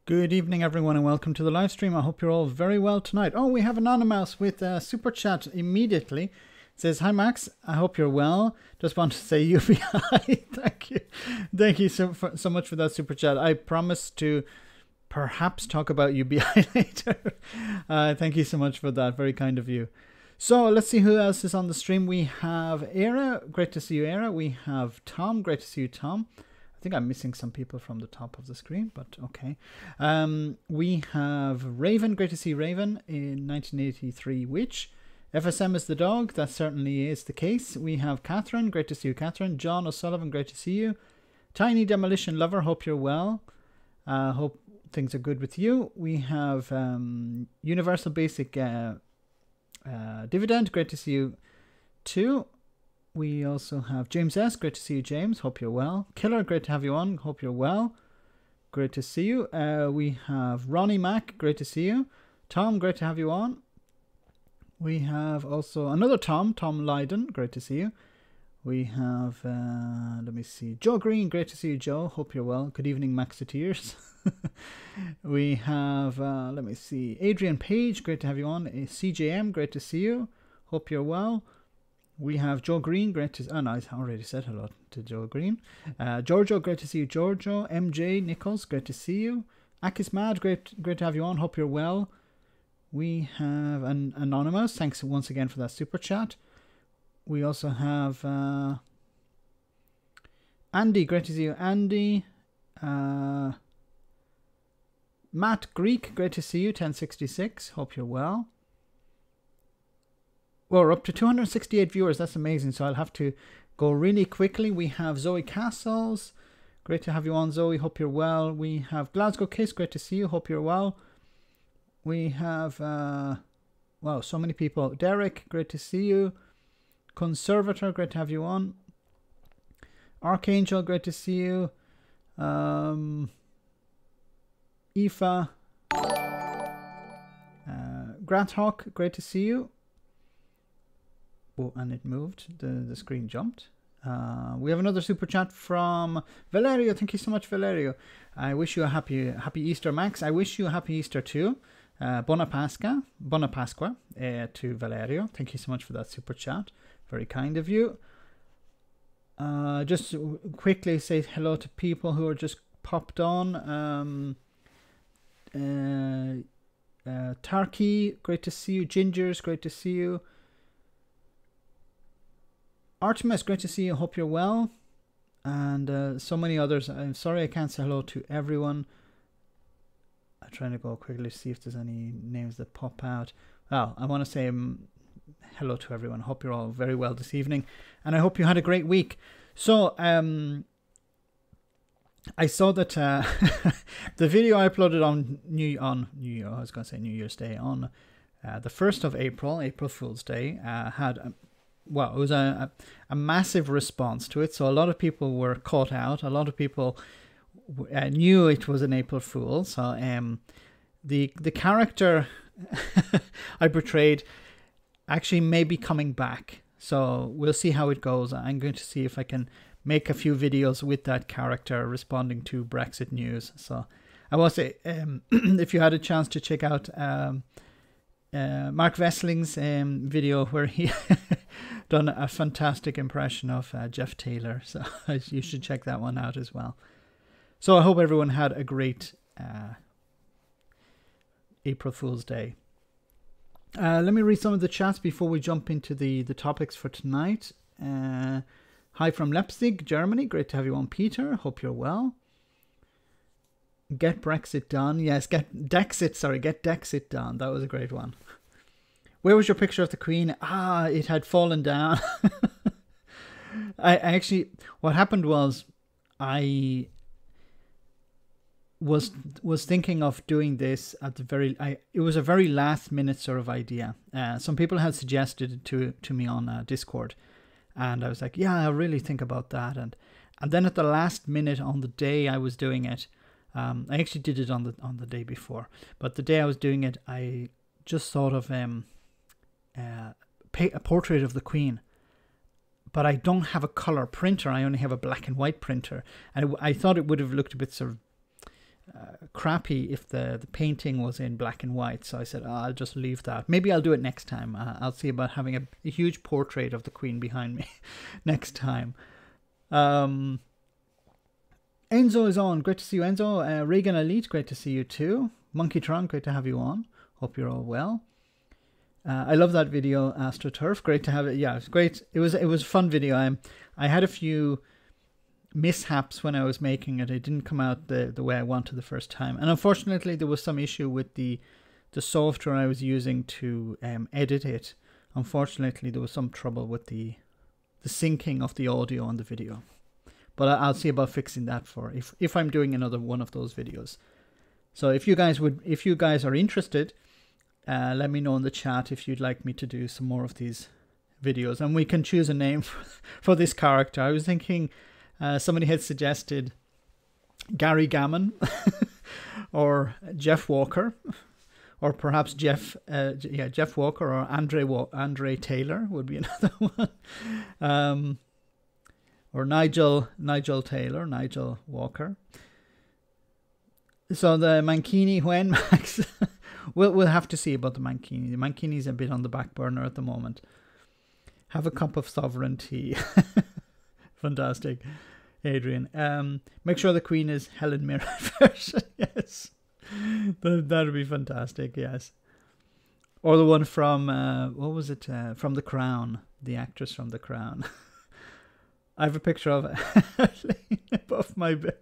Good evening, everyone, and welcome to the live stream. I hope you're all very well tonight. Oh, we have Anonymous with a super chat immediately. It says, "Hi, Max. I hope you're well. Just want to say UBI." Thank you. Thank you so much for that super chat. I promise to perhaps talk about UBI later. Thank you so much for that. Very kind of you. So let's see who else is on the stream. We have Era. Great to see you, Era. We have Tom. Great to see you, Tom. I think I'm missing some people from the top of the screen, but okay. We have Raven. Great to see Raven in 1983 Witch. FSM is the dog. That certainly is the case. We have Catherine. Great to see you, Catherine. John O'Sullivan. Great to see you. Tiny Demolition Lover. Hope you're well. Hope things are good with you. We have Universal Basic Dividend. Great to see you too. We also have James S. Great to see you, James. Hope you're well. Killer, great to have you on. Hope you're well. Great to see you. We have Ronnie Mack. Great to see you. Tom, great to have you on. We have also another Tom, Tom Lydon. Great to see you. We have, let me see, Joe Green. Great to see you, Joe. Hope you're well. Good evening, Maxiteers. We have, let me see, Adrian Page. Great to have you on. CJM, great to see you. Hope you're well. We have Joe Green, great to... Oh, no, I already said hello to Joe Green. Giorgio, great to see you, Giorgio. MJ Nichols, great to see you. Akis Mad, great to have you on. Hope you're well. We have an Anonymous. Thanks once again for that super chat. We also have Andy, great to see you, Andy. Matt Greek, great to see you, 1066. Hope you're well. Well, we're up to 268 viewers. That's amazing. So I'll have to go really quickly. We have Zoe Castles. Great to have you on, Zoe. Hope you're well. We have Glasgow Kiss. Great to see you. Hope you're well. We have, wow, so many people. Derek, great to see you. Conservator, great to have you on. Archangel, great to see you. Aoife. Grathawk, great to see you. Oh, and it moved. The screen jumped. We have another super chat from Valerio. Thank you so much, Valerio. I wish you a happy Easter, Max. I wish you a happy Easter too. Buona Pasqua to Valerio. Thank you so much for that super chat. Very kind of you. Just quickly say hello to people who are just popped on. Tarky, great to see you. Gingers, great to see you. Artemis, great to see you. Hope you're well. And so many others. I'm sorry I can't say hello to everyone. I'm trying to go quickly to see if there's any names that pop out. Well, I want to say hello to everyone. Hope you're all very well this evening. And I hope you had a great week. So, I saw that the video I uploaded on New Year's Day, on the 1st of April, April Fool's Day, had... well, it was a massive response to it. So a lot of people were caught out. A lot of people knew it was an April Fool. So the character I portrayed actually may be coming back. So we'll see how it goes. I'm going to see if I can make a few videos with that character responding to Brexit news. So I will say, if you had a chance to check out Mark Vessling's video where he done a fantastic impression of Jeff Taylor, so you should check that one out as well. So I hope everyone had a great April Fool's Day. Let me read some of the chats before we jump into the topics for tonight. Hi from Leipzig, Germany. Great to have you on, Peter. Hope you're well. Get Brexit done. Yes, get Dexit done. That was a great one. Where was your picture of the Queen? Ah, it had fallen down. I actually, what happened was I was thinking of doing this at the it was a very last minute sort of idea. Some people had suggested it to me on Discord, and I was like, yeah, I'll really think about that. And then at the last minute on the day I was doing it, I actually did it on the day before, but the day I was doing it, I just thought of a portrait of the Queen, but I don't have a color printer. I only have a black and white printer, and I thought it would have looked a bit sort of crappy if the painting was in black and white. So I said, oh, I'll just leave that. Maybe I'll do it next time. I'll see about having a huge portrait of the Queen behind me next time. Enzo is on. Great to see you, Enzo. Regan Elite, great to see you too. Monkeytron, great to have you on. Hope you're all well. I love that video, AstroTurf. Great to have it. Yeah, it's great. It was a fun video. I had a few mishaps when I was making it. It didn't come out the way I wanted the first time, and unfortunately there was some issue with the software I was using to edit it. Unfortunately there was some trouble with the syncing of the audio on the video, but I'll see about fixing that for if I'm doing another one of those videos. So if you guys are interested, let me know in the chat if you'd like me to do some more of these videos, and we can choose a name for this character. I was thinking somebody had suggested Gary Gammon or Jeff Walker, or perhaps Jeff Walker, or Andre Taylor would be another one, or Nigel Taylor, Nigel Walker. So the Mankini, when Max, we'll have to see about the Mankini. The Mankini's a bit on the back burner at the moment. Have a cup of sovereignty. Fantastic, Adrian. Make sure the Queen is Helen Mirren version. Yes, that'd be fantastic. Yes, or the one from what was it? From The Crown, the actress from The Crown. I have a picture of her laying above my bed.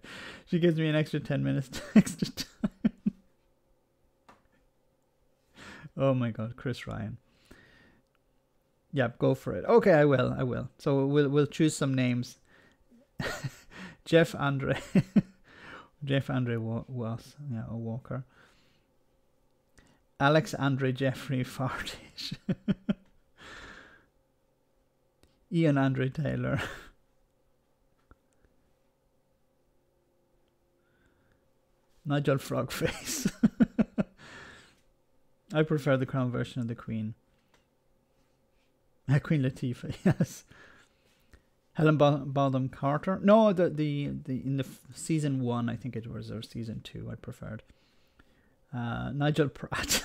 She gives me an extra 10 minutes extra time. Oh my God, Chris Ryan. Yep, go for it. Okay, I will. So we'll choose some names. Jeff Andre Walker. Alex Andre Jeffrey Fartage. Ian Andre Taylor. Nigel Frogface. I prefer the Crown version of the Queen. Queen Latifah, yes. Helen Bonham Carter. No, the in the season 1, I think it was, or season 2, I preferred. Nigel Pratt.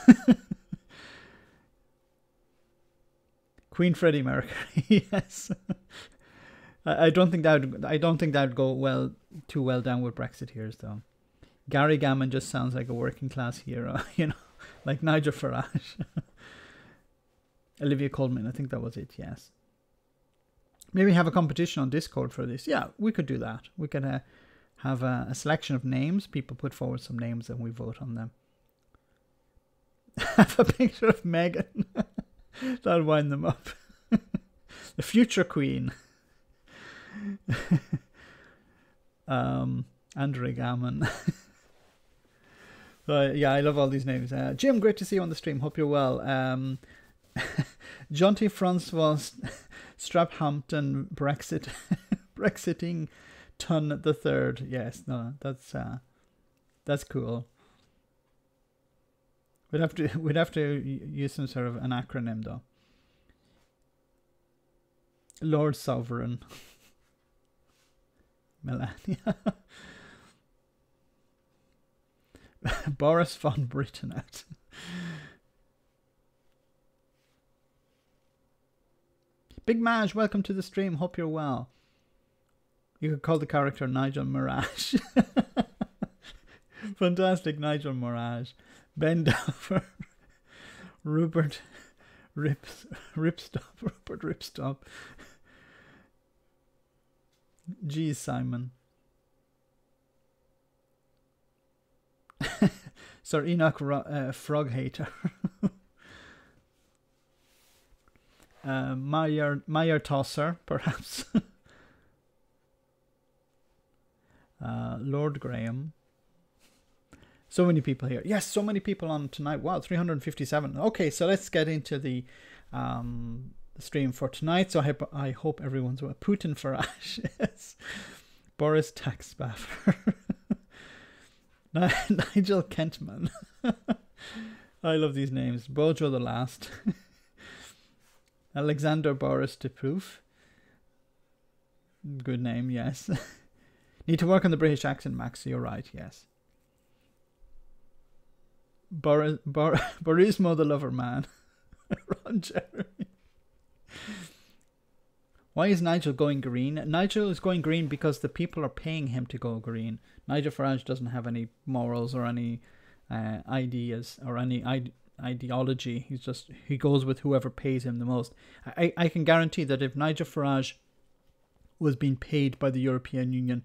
Queen Freddie Mercury. Yes. I don't think that would go too well down with Brexiteers though. Gary Gammon just sounds like a working class hero, like Nigel Farage. Olivia Colman, I think that was it, yes. Maybe have a competition on Discord for this. Yeah, we could do that. We could have a selection of names. People put forward some names and we vote on them. Have a picture of Meghan. That'll wind them up. The future Queen. Andre Gammon. Yeah, I love all these names. Jim, great to see you on the stream. Hope you're well. Jonty Francois Straphampton Brexiting Ton the Third. Yes, no, that's cool. We'd have to use some sort of an acronym though. Lord Sovereign. Melania. Boris von Britain out. Big Maj, welcome to the stream. Hope you're well. You could call the character Nigel Mirage. Fantastic, Nigel Mirage. Ben Dover. Rupert Ripstop. Geez, Simon. Sir Enoch Frog Hater. Meyer Tosser, perhaps. Lord Graham. So many people here. Yes, so many people on tonight. Wow, 357. Okay, so let's get into the stream for tonight. So I hope everyone's well. Putin Farage. Yes. Boris Taxbaffer. Nigel Kentman. I love these names. Bojo the Last. Alexander Boris Deproof. Good name, yes. Need to work on the British accent, Max. You're right, yes. Burismo the lover man. Ron Jeremy. Why is Nigel going green? Nigel is going green because the people are paying him to go green. Nigel Farage doesn't have any morals or any ideas or any ideology. He goes with whoever pays him the most. I can guarantee that if Nigel Farage was being paid by the European Union,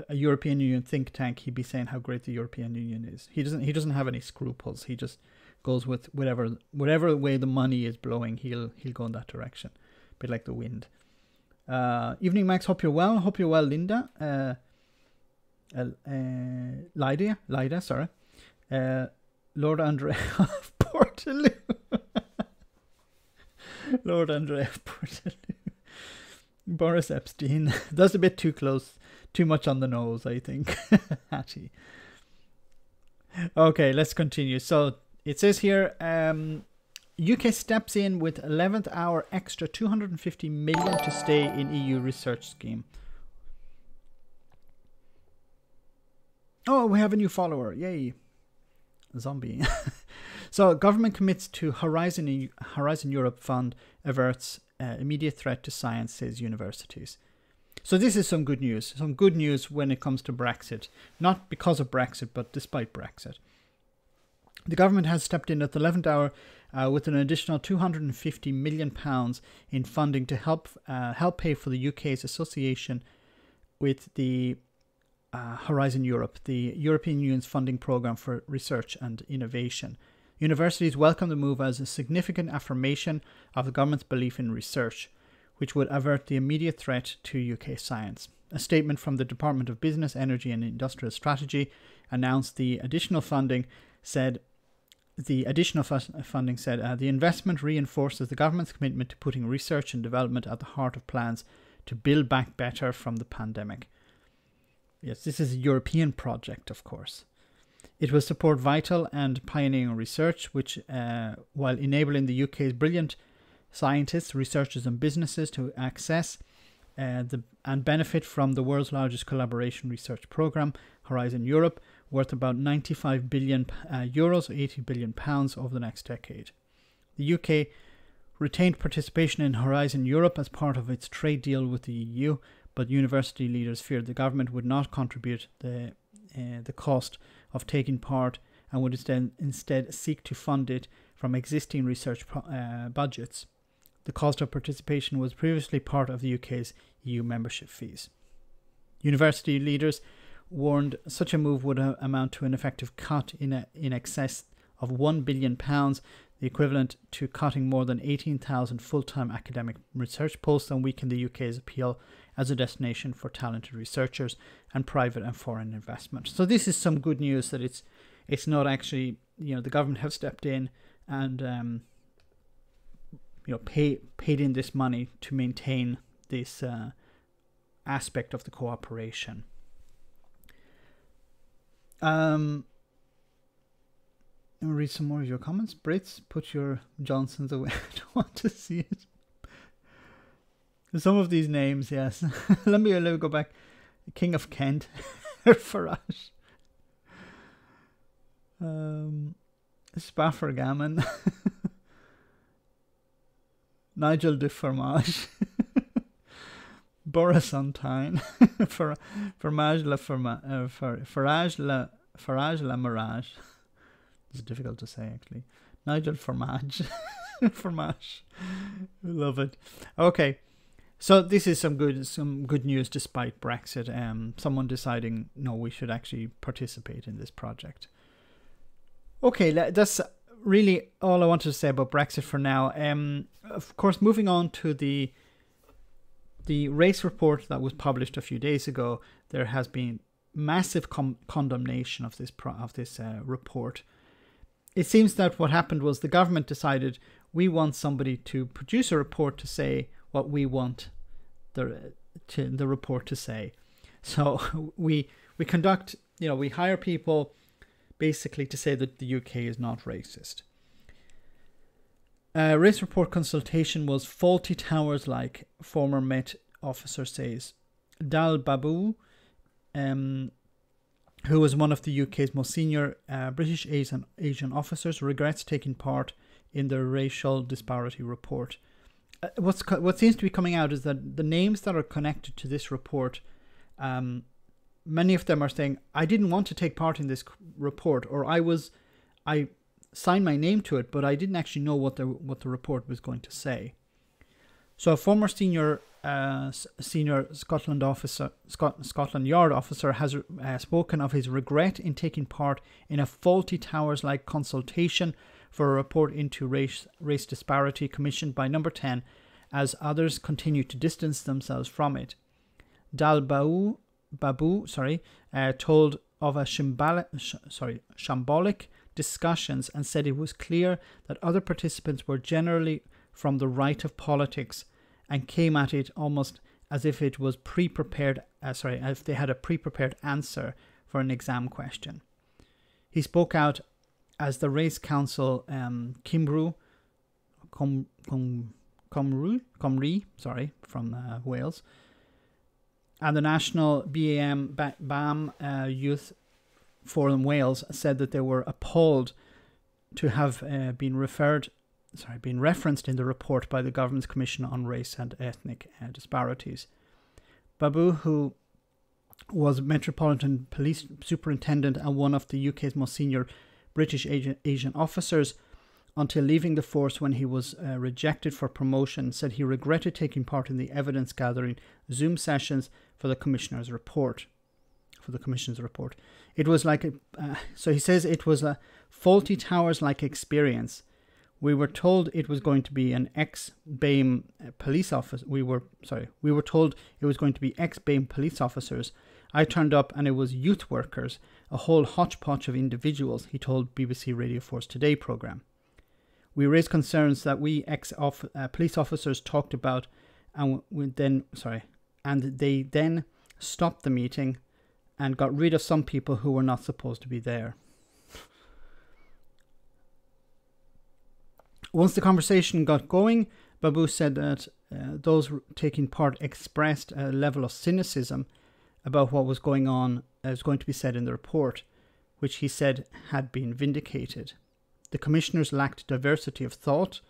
a European Union think tank, he'd be saying how great the European Union is. He doesn't have any scruples. He just goes with whatever way the money is blowing. He'll go in that direction, a bit like the wind. Evening, Max. Hope you're well. Hope you're well, Linda. Lydia. Sorry. Lord Andre of Portaloo. Lord Andre of Portaloo. Boris Epstein. That's a bit too close. Too much on the nose, I think. Hattie. Okay, let's continue. So it says here, UK steps in with 11th hour extra 250 million to stay in EU research scheme. Oh, we have a new follower. Yay. Zombie. So government commits to Horizon Europe fund averts immediate threat to science, says universities. So this is some good news. Some good news when it comes to Brexit. Not because of Brexit, but despite Brexit. The government has stepped in at the 11th hour with an additional £250 million in funding to help pay for the UK's association with the Horizon Europe, the European Union's funding programme for research and innovation. Universities welcome the move as a significant affirmation of the government's belief in research, which would avert the immediate threat to UK science. A statement from the Department of Business, Energy and Industrial Strategy announced the additional funding said, the investment reinforces the government's commitment to putting research and development at the heart of plans to build back better from the pandemic. Yes, this is a European project, of course. It will support vital and pioneering research, which, while enabling the UK's brilliant scientists, researchers and businesses to access and benefit from the world's largest collaboration research programme, Horizon Europe, worth about 95 billion euros or 80 billion pounds over the next decade. The UK retained participation in Horizon Europe as part of its trade deal with the EU, but university leaders feared the government would not contribute the cost of taking part and would instead seek to fund it from existing research budgets. The cost of participation was previously part of the UK's EU membership fees. University leaders warned such a move would amount to an effective cut in excess of £1 billion, the equivalent to cutting more than 18,000 full-time academic research posts, and weaken the UK's appeal as a destination for talented researchers and private and foreign investment. So this is some good news that it's not actually, the government have stepped in and paid in this money to maintain this aspect of the cooperation. Let me read some more of your comments. Brits, put your Johnsons away. I don't want to see it. Some of these names, yes. let me go back. King of Kent, Farage, Spaffergammon, Nigel de Fromage, Borisantine, Farage la Mirage. It's difficult to say, actually. Nigel Fromage. Fromage. Love it. Okay. So this is some good news despite Brexit. Someone deciding, no, we should actually participate in this project. Okay, that's really all I wanted to say about Brexit for now. Of course, moving on to the race report that was published a few days ago, there has been massive condemnation of this report. It seems that what happened was the government decided we want somebody to produce a report to say what we want the report to say. So we conduct, we hire people basically to say that the UK is not racist. Race report consultation was faulty towers, like former Met officer says. Dal Babu, who was one of the UK's most senior British Asian officers, regrets taking part in the racial disparity report. What seems to be coming out is that the names that are connected to this report, many of them are saying, I didn't want to take part in this report, or I signed my name to it, but I didn't actually know what the report was going to say. So a former senior Scotland Yard officer has spoken of his regret in taking part in a Faulty Towers-like consultation for a report into race disparity commissioned by Number 10, as others continue to distance themselves from it. Dal Babu told of a shambolic discussions and said it was clear that other participants were generally from the right of politics and came at it almost as if it was pre-prepared, as if they had a pre-prepared answer for an exam question. He spoke out as the Race Council Cymru, from Wales, and the National BAM Youth Forum Wales said that they were appalled to have been referenced in the report by the government's Commission on Race and Ethnic Disparities. Babu, who was Metropolitan Police Superintendent and one of the UK's most senior British Asian officers until leaving the force when he was rejected for promotion, said he regretted taking part in the evidence gathering Zoom sessions for the Commissioner's report. It was like so he says it was a Faulty Towers-like experience. We were told it was going to be an ex-BAME police officer. We were told it was going to be ex-BAME police officers. I turned up and it was youth workers, a whole hodgepodge of individuals, he told BBC Radio 4's Today programme. We raised concerns that we police officers talked about, and they then stopped the meeting and got rid of some people who were not supposed to be there. Once the conversation got going, Babu said that those taking part expressed a level of cynicism about what was going on, as going to be said in the report, which he said had been vindicated. The commissioners lacked diversity of thought.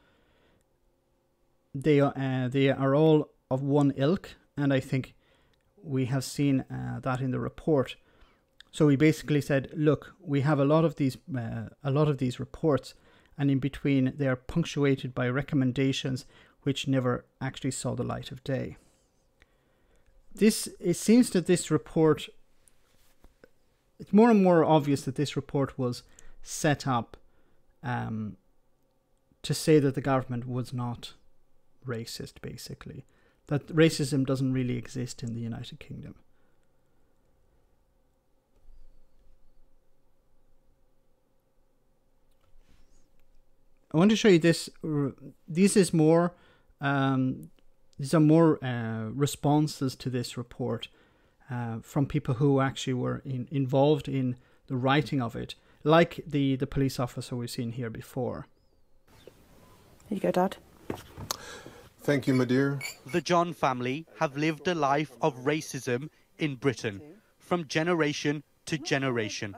They are all of one ilk, and I think we have seen that in the report. So he basically said, look, we have a lot of these reports, and in between they are punctuated by recommendations which never actually saw the light of day. It seems that this report, it's more and more obvious that this report was set up to say that the government was not racist, basically. That racism doesn't really exist in the United Kingdom. I want to show you this. These are more responses to this report from people who actually were involved in the writing of it, like the police officer we've seen here before. Here you go, Dad. Thank you, my dear. The John family have lived a life of racism in Britain, from generation to generation.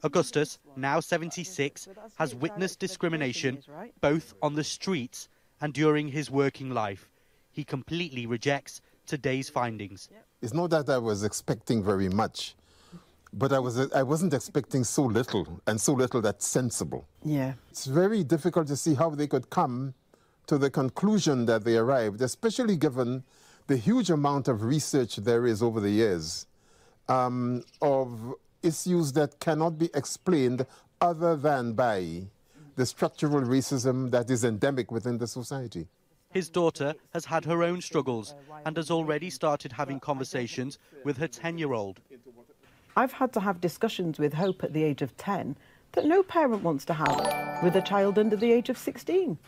Augustus, now 76, has witnessed discrimination both on the streets and during his working life. He completely rejects today's findings. It's not that I was expecting very much, but I wasn't expecting so little, and so little that's sensible. Yeah. It's very difficult to see how they could come to the conclusion that they arrived, especially given the huge amount of research there is over the years of issues that cannot be explained other than by the structural racism that is endemic within the society. His daughter has had her own struggles and has already started having conversations with her 10-year-old. I've had to have discussions with Hope at the age of 10 that no parent wants to have with a child under the age of 16.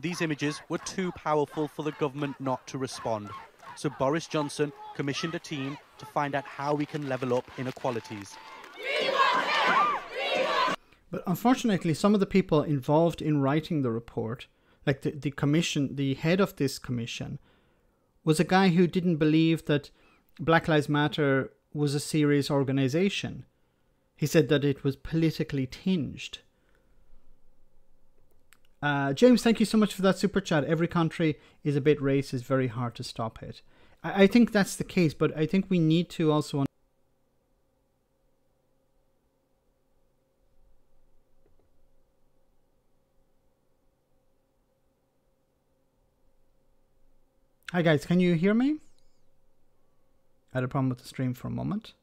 These images were too powerful for the government not to respond. So Boris Johnson commissioned a team to find out how we can level up inequalities. But unfortunately, some of the people involved in writing the report, like the commission, the head of this commission, was a guy who didn't believe that Black Lives Matter was a serious organization. He said that it was politically tinged. James, thank you so much for that super chat. Every country is a bit racist, very hard to stop it. I think that's the case, but I think we need to also... Hi guys, can you hear me? I had a problem with the stream for a moment.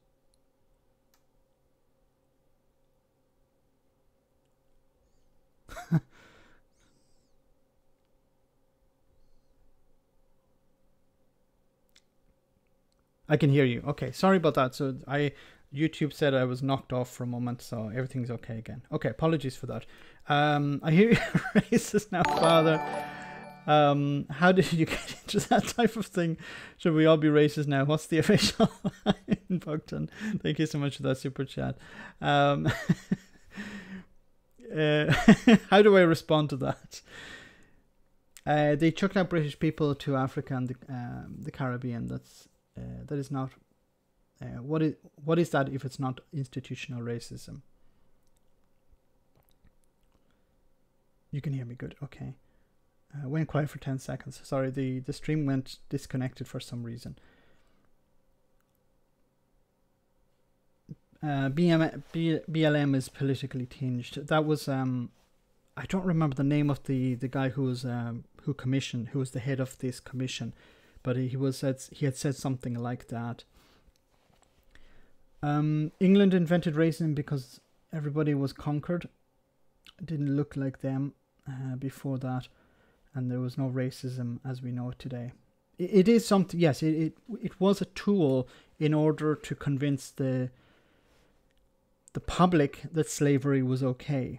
I can hear you. Okay, sorry about that. So YouTube said I was knocked off for a moment, so everything's okay again. Okay, apologies for that. I hear you're racist now, Father. How did you get into that type of thing? Should we all be racist now? What's the official in Bugton? Thank you so much for that super chat. How do I respond to that? They chucked out British people to Africa and the Caribbean. That is not... what is that if it's not institutional racism? You can hear me good. Okay. Went quiet for 10 seconds. Sorry, the stream went disconnected for some reason. BLM is politically tinged. That was I don't remember the name of the guy who was who was the head of this commission, but he had said something like that. England invented racism because everybody was conquered. It didn't look like them before that. And there was no racism as we know it today. It is something, yes, it was a tool in order to convince the public that slavery was okay.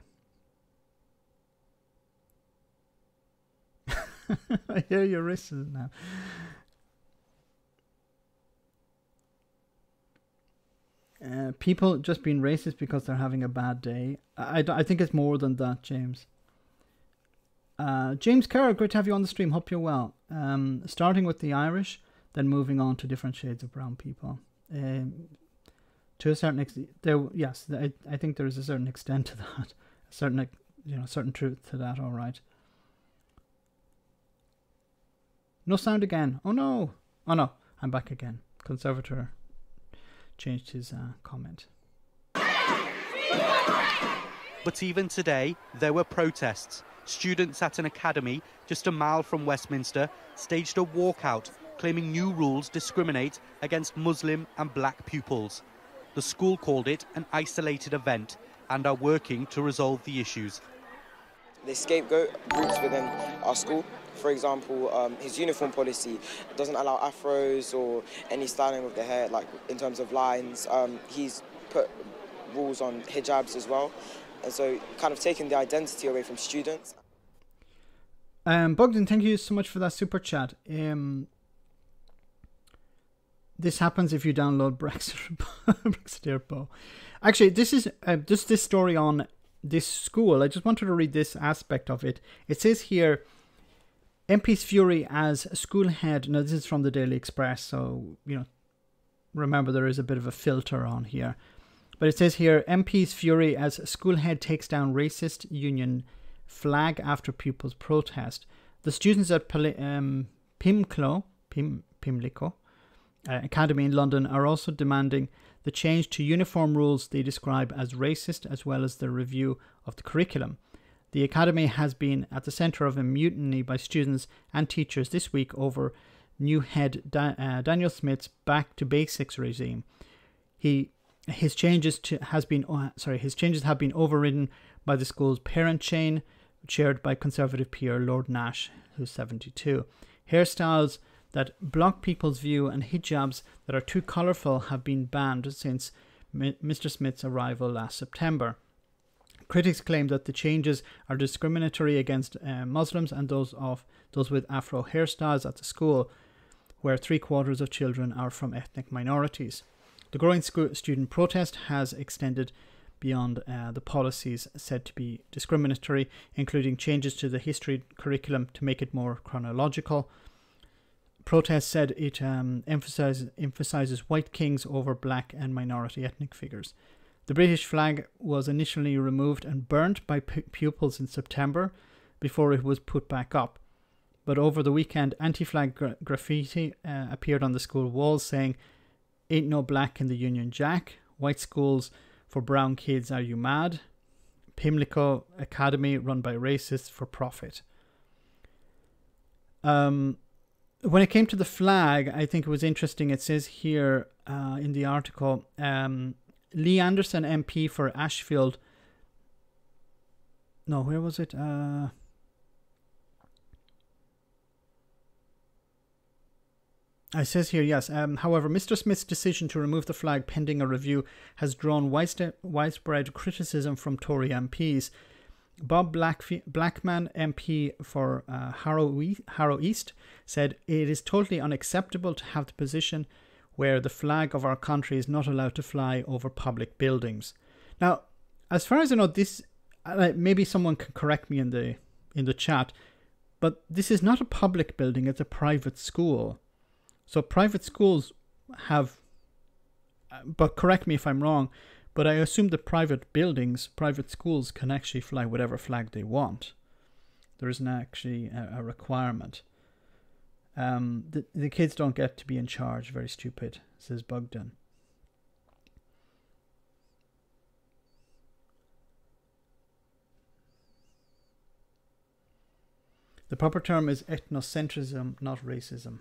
I hear you're racist now. People just being racist because they're having a bad day. I think it's more than that, James. James Kerr, great to have you on the stream. Hope you're well. Starting with the Irish, then moving on to different shades of brown people. To a certain extent, yes, I think there is a certain extent to that, a certain, certain truth to that. All right. No sound again. Oh no! Oh no! I'm back again. Conservator changed his comment. But even today, there were protests. Students at an academy just a mile from Westminster staged a walkout claiming new rules discriminate against Muslim and black pupils. The school called it an isolated event and are working to resolve the issues. They scapegoat groups within our school. For example, his uniform policy doesn't allow afros or any styling of the hair, like in terms of lines. He's put rules on hijabs as well. And so kind of taking the identity away from students. Bogdan, thank you so much for that super chat. This happens if you download Brexit Bo. Actually, this is just this story on this school. I just wanted to read this aspect of it. It says here, MP's fury as school head. Now, this is from the Daily Express, so, remember there is a bit of a filter on here. But it says here, MP's fury as school head takes down racist union flag after pupils' protest. The students at Pimlico Academy in London are also demanding the change to uniform rules they describe as racist, as well as the review of the curriculum. The Academy has been at the centre of a mutiny by students and teachers this week over new head Daniel Smith's back to basics regime. His changes have been overridden by the school's parent chain, chaired by Conservative peer Lord Nash, who's 72. Hairstyles that block people's view and hijabs that are too colourful have been banned since Mr. Smith's arrival last September. Critics claim that the changes are discriminatory against Muslims and those with Afro hairstyles at the school, where 3/4 of children are from ethnic minorities. The growing student protest has extended beyond the policies said to be discriminatory, including changes to the history curriculum to make it more chronological, protest said it emphasizes white kings over black and minority ethnic figures. The British flag was initially removed and burnt by pupils in September before it was put back up. But over the weekend, anti-flag graffiti appeared on the school walls saying, "Ain't no black in the Union Jack. White schools for brown kids, are you mad? Pimlico Academy run by racists for profit." When it came to the flag, I think it was interesting. It says here in the article, Lee Anderson MP for Ashfield. No, where was it? It says here, yes. However, Mr. Smith's decision to remove the flag pending a review has drawn widespread criticism from Tory MPs. Bob Blackman, MP for Harrow East, said it is totally unacceptable to have the position where the flag of our country is not allowed to fly over public buildings. Now, as far as I know, this maybe someone can correct me in the chat, but this is not a public building; it's a private school. So private schools have, but correct me if I'm wrong, but I assume that private buildings, private schools can actually fly whatever flag they want. There isn't actually a requirement. The kids don't get to be in charge. Very stupid, says Bogdan. The proper term is ethnocentrism, not racism.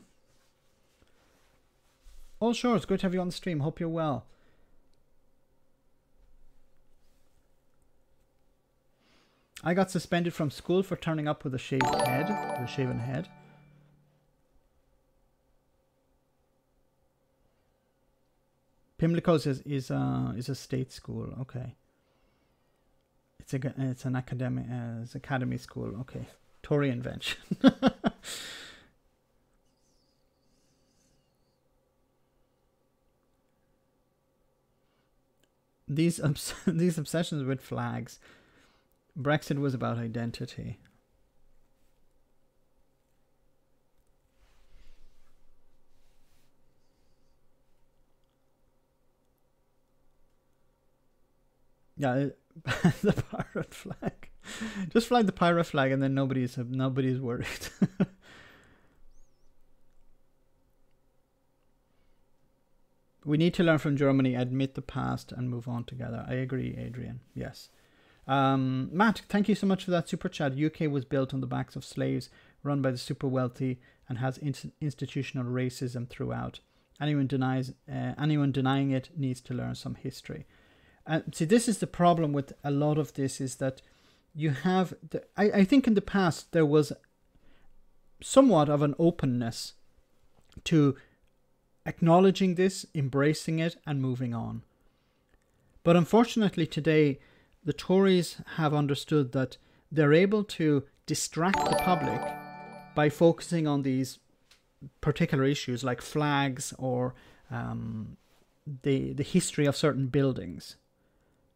Oh, sure, it's good to have you on the stream. Hope you're well. I got suspended from school for turning up with a shaved head, with a shaven head. Pimlico's is a state school. Okay. It's an academy school. Okay, Tory invention. These obsessions with flags. Brexit was about identity. Yeah, the pirate flag. Just fly the pirate flag, and then nobody's worried. We need to learn from Germany, admit the past, and move on together. I agree, Adrian. Yes. Matt, thank you so much for that super chat. UK was built on the backs of slaves, run by the super wealthy, and has institutional racism throughout. Anyone denying it needs to learn some history. See, this is the problem with a lot of this, is that you have... I think in the past there was somewhat of an openness to acknowledging this, embracing it, and moving on. But unfortunately today, the Tories have understood that they're able to distract the public by focusing on these particular issues like flags or the history of certain buildings.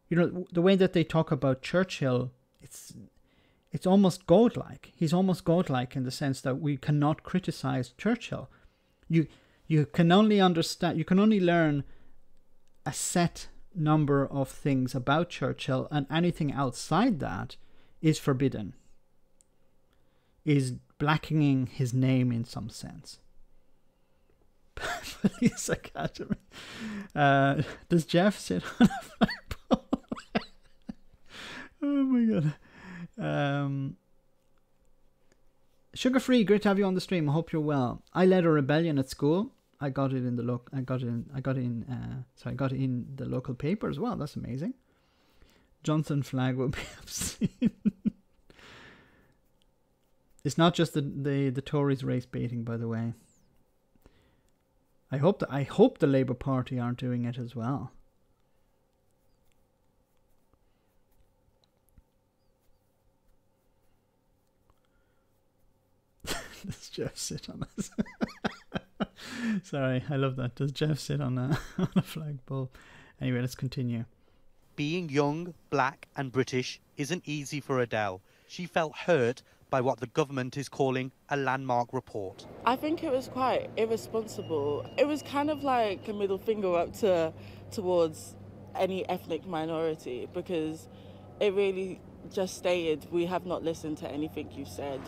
You know, the way that they talk about Churchill, it's almost godlike. He's almost godlike in the sense that we cannot criticize Churchill. You can only understand, you can only learn a set number of things about Churchill, and anything outside that is forbidden, is blackening his name in some sense. Police Academy. Does Jeff sit on a flagpole? Oh my god. Sugar Free, great to have you on the stream. I hope you're well. I led a rebellion at school. I got it in the local paper as well. That's amazing. Johnson flag will be obscene. It's not just the Tories race baiting, by the way. I hope the Labour Party aren't doing it as well. Does Jeff sit on us? Sorry, I love that. Does Jeff sit on a flagpole? Anyway, let's continue. Being young, black and British isn't easy for Adele. She felt hurt by what the government is calling a landmark report. I think it was quite irresponsible. It was kind of like a middle finger up towards any ethnic minority, because it really just stated, we have not listened to anything you said.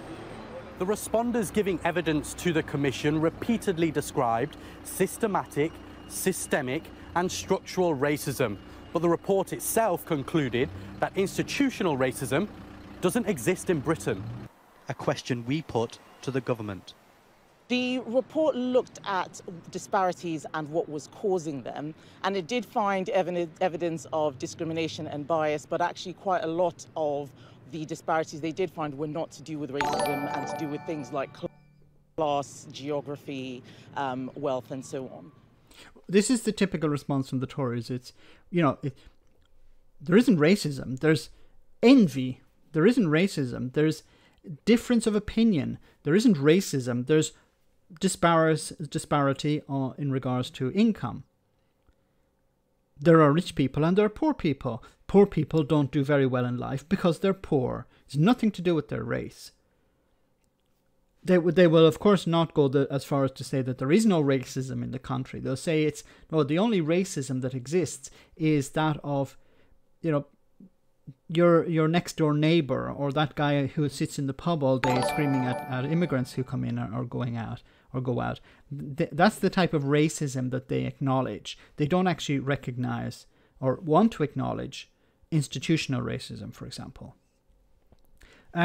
The responders giving evidence to the Commission repeatedly described systematic, systemic and structural racism, but the report itself concluded that institutional racism doesn't exist in Britain. A question we put to the government. The report looked at disparities and what was causing them, and it did find evidence of discrimination and bias, but actually quite a lot of the disparities they did find were not to do with racism and to do with things like class, geography, wealth, and so on. This is the typical response from the Tories. It's, there isn't racism, there's envy. There isn't racism, there's difference of opinion. There isn't racism, there's disparity in regards to income. There are rich people and there are poor people. Poor people don't do very well in life because they're poor. It's nothing to do with their race. They will, of course, not go as far as to say that there is no racism in the country. They'll say the only racism that exists is that of, your next door neighbour, or that guy who sits in the pub all day screaming at immigrants who come in or going out or go out. That's the type of racism that they acknowledge. They don't actually recognise or want to acknowledge institutional racism, for example.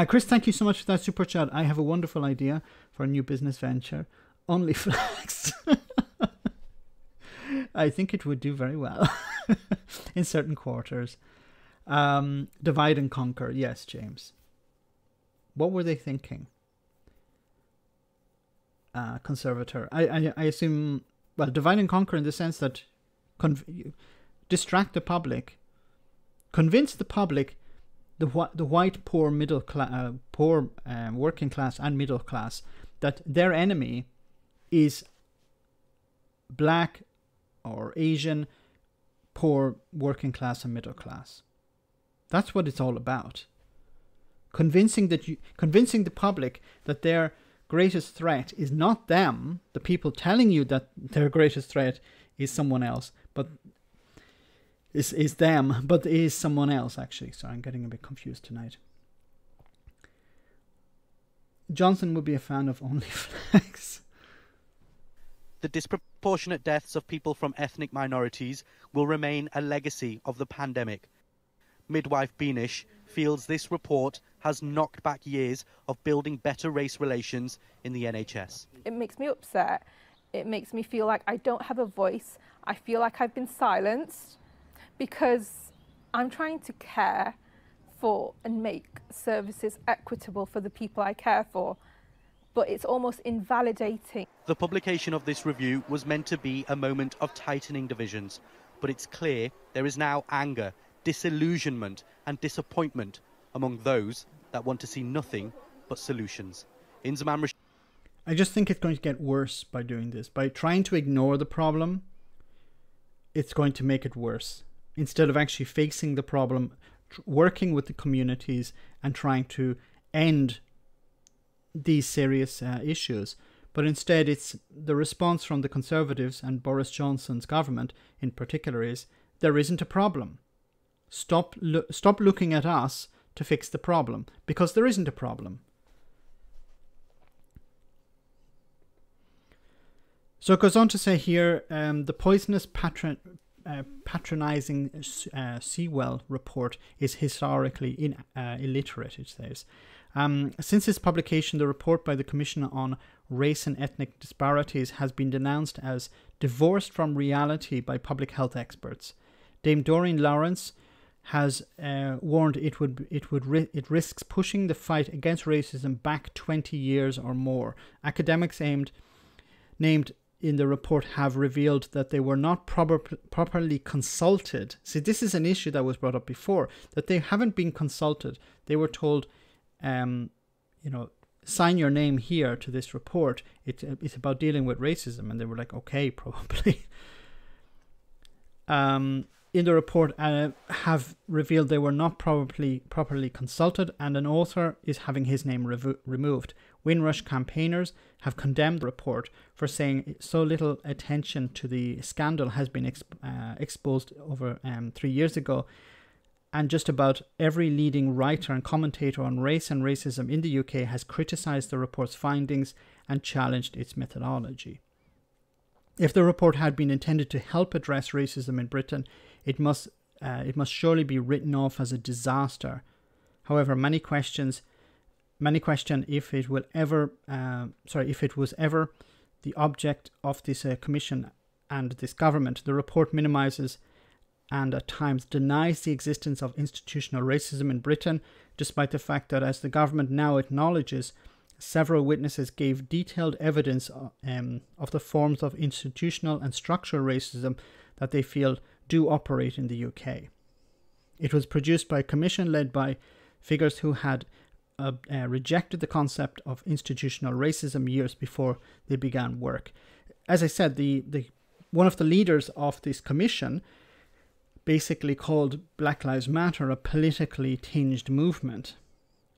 Chris, thank you so much for that super chat. I have a wonderful idea for a new business venture. Only flags. I think it would do very well in certain quarters. Divide and conquer. Yes, James. What were they thinking? Conservator. I assume, well, divide and conquer in the sense that distract the public, convince the public, the white poor middle class, working class and middle class, that their enemy is black or Asian, poor, working class and middle class. That's what it's all about. Convincing the public that their greatest threat is not them, the people telling you that their greatest threat is someone else, but is them, but is someone else, actually. Sorry, I'm getting a bit confused tonight. Johnson would be a fan of only flags. The disproportionate deaths of people from ethnic minorities will remain a legacy of the pandemic. Midwife Beanish feels this report has knocked back years of building better race relations in the NHS. It makes me upset. It makes me feel like I don't have a voice. I feel like I've been silenced because I'm trying to care for and make services equitable for the people I care for, but it's almost invalidating. The publication of this review was meant to be a moment of tightening divisions, but it's clear there is now anger, disillusionment and disappointment among those that want to see nothing but solutions. I just think it's going to get worse by doing this. By trying to ignore the problem, it's going to make it worse. Instead of actually facing the problem, working with the communities and trying to end these serious issues. But instead, it's the response from the Conservatives and Boris Johnson's government in particular is, there isn't a problem. Stop looking at us to fix the problem, because there isn't a problem. So it goes on to say here, the poisonous patronizing Sewell report is historically illiterate, it says. Since its publication, the report by the Commission on Race and Ethnic Disparities has been denounced as divorced from reality by public health experts. Dame Doreen Lawrence has warned it risks pushing the fight against racism back 20 years or more. Academics named in the report have revealed that they were not properly consulted. See, this is an issue that was brought up before, that they haven't been consulted. They were told, sign your name here to this report. It's about dealing with racism. And they were like, okay, probably. in the report have revealed they were not properly consulted, and an author is having his name removed. Windrush campaigners have condemned the report for saying so little attention to the scandal has been exposed over 3 years ago, and just about every leading writer and commentator on race and racism in the UK has criticised the report's findings and challenged its methodology. If the report had been intended to help address racism in Britain, it must surely be written off as a disaster. However, many question if it was ever the object of this commission and this government. The report minimises and at times denies the existence of institutional racism in Britain, despite the fact that, as the government now acknowledges, several witnesses gave detailed evidence of the forms of institutional and structural racism that they feel do operate in the UK. It was produced by a commission led by figures who had rejected the concept of institutional racism years before they began work. As I said, one of the leaders of this commission basically called Black Lives Matter a politically tinged movement.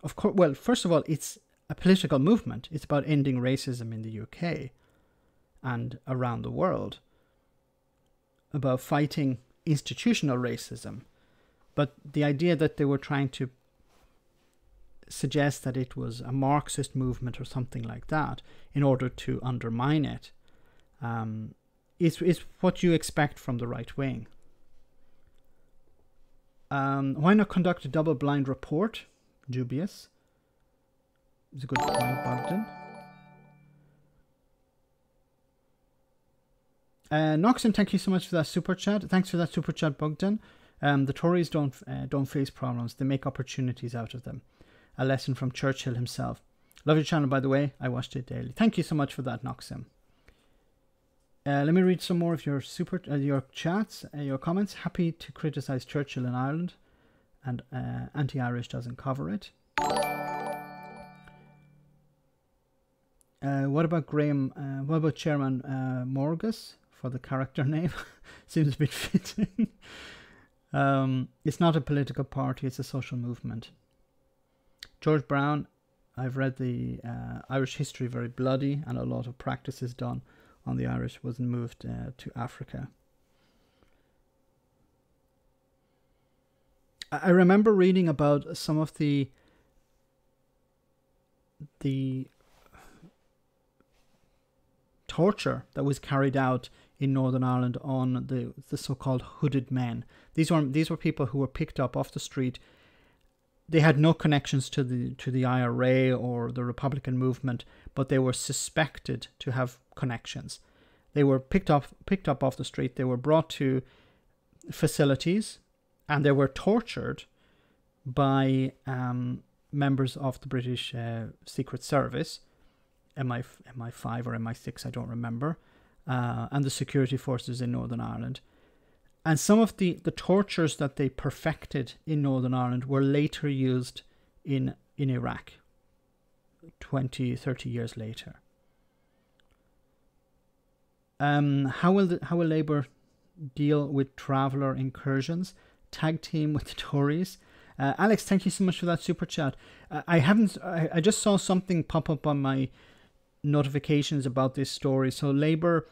Of course, well, first of all, it's a political movement. It's about ending racism in the UK and around the world, about fighting institutional racism. But the idea that they were trying to suggest that it was a Marxist movement or something like that in order to undermine it is what you expect from the right wing. Why not conduct a double-blind report? Dubious. It's a good point, Bogdan. Noxim, thank you so much for that super chat. Thanks for that super chat, Bogdan. The Tories don't face problems; they make opportunities out of them. A lesson from Churchill himself. Love your channel, by the way. I watched it daily. Thank you so much for that, Noxim. Let me read some more of your your chats, your comments. Happy to criticise Churchill in Ireland, and anti-Irish doesn't cover it. What about Graham? What about Chairman Morgus for the character name? Seems a bit fitting. It's not a political party; it's a social movement. George Brown, I've read the Irish history, very bloody, and a lot of practice is done on the Irish. Wasn't moved to Africa. I remember reading about some of the torture that was carried out in Northern Ireland on the so-called hooded men. These were people who were picked up off the street. They had no connections to the IRA or the Republican movement, but they were suspected to have connections. They were picked up off the street. They were brought to facilities, and they were tortured by members of the British Secret Service, MI5 or MI6, I don't remember, and the security forces in Northern Ireland. And some of the tortures that they perfected in Northern Ireland were later used in Iraq 20, 30 years later. How will Labour deal with traveller incursions? Tag team with the Tories? Alex, thank you so much for that super chat. I just saw something pop up on my notifications about this story. So Labour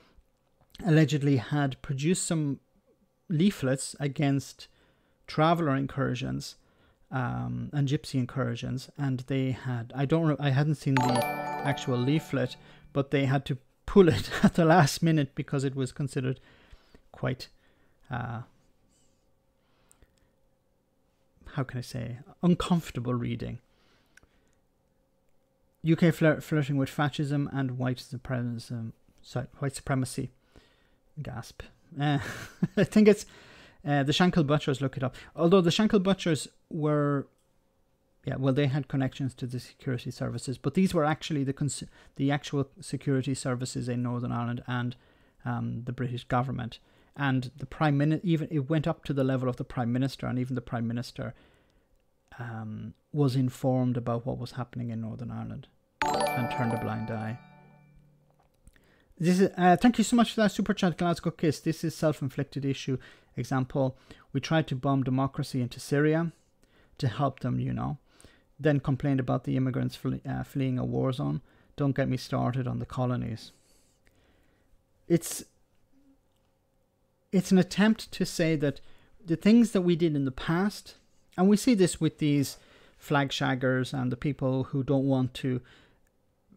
allegedly had produced some leaflets against traveller incursions and gypsy incursions, and they had, I hadn't seen the actual leaflet, but they had to pull it at the last minute because it was considered quite how can I say, uncomfortable reading. UK flirting with fascism and white supremacy. Gasp. I think it's the Shankle Butchers. Look it up. Although the Shankle Butchers were, they had connections to the security services, but these were actually the actual security services in Northern Ireland and the British government. And the Prime Minister, even it went up to the level of the Prime Minister, and even the Prime Minister was informed about what was happening in Northern Ireland and turned a blind eye. This is thank you so much for that super chat, Glasgow Kiss. This is self-inflicted issue. Example: we tried to bomb democracy into Syria to help them, then complained about the immigrants fleeing a war zone. Don't get me started on the colonies. It's an attempt to say that the things that we did in the past, and we see this with these flag shaggers and the people who don't want to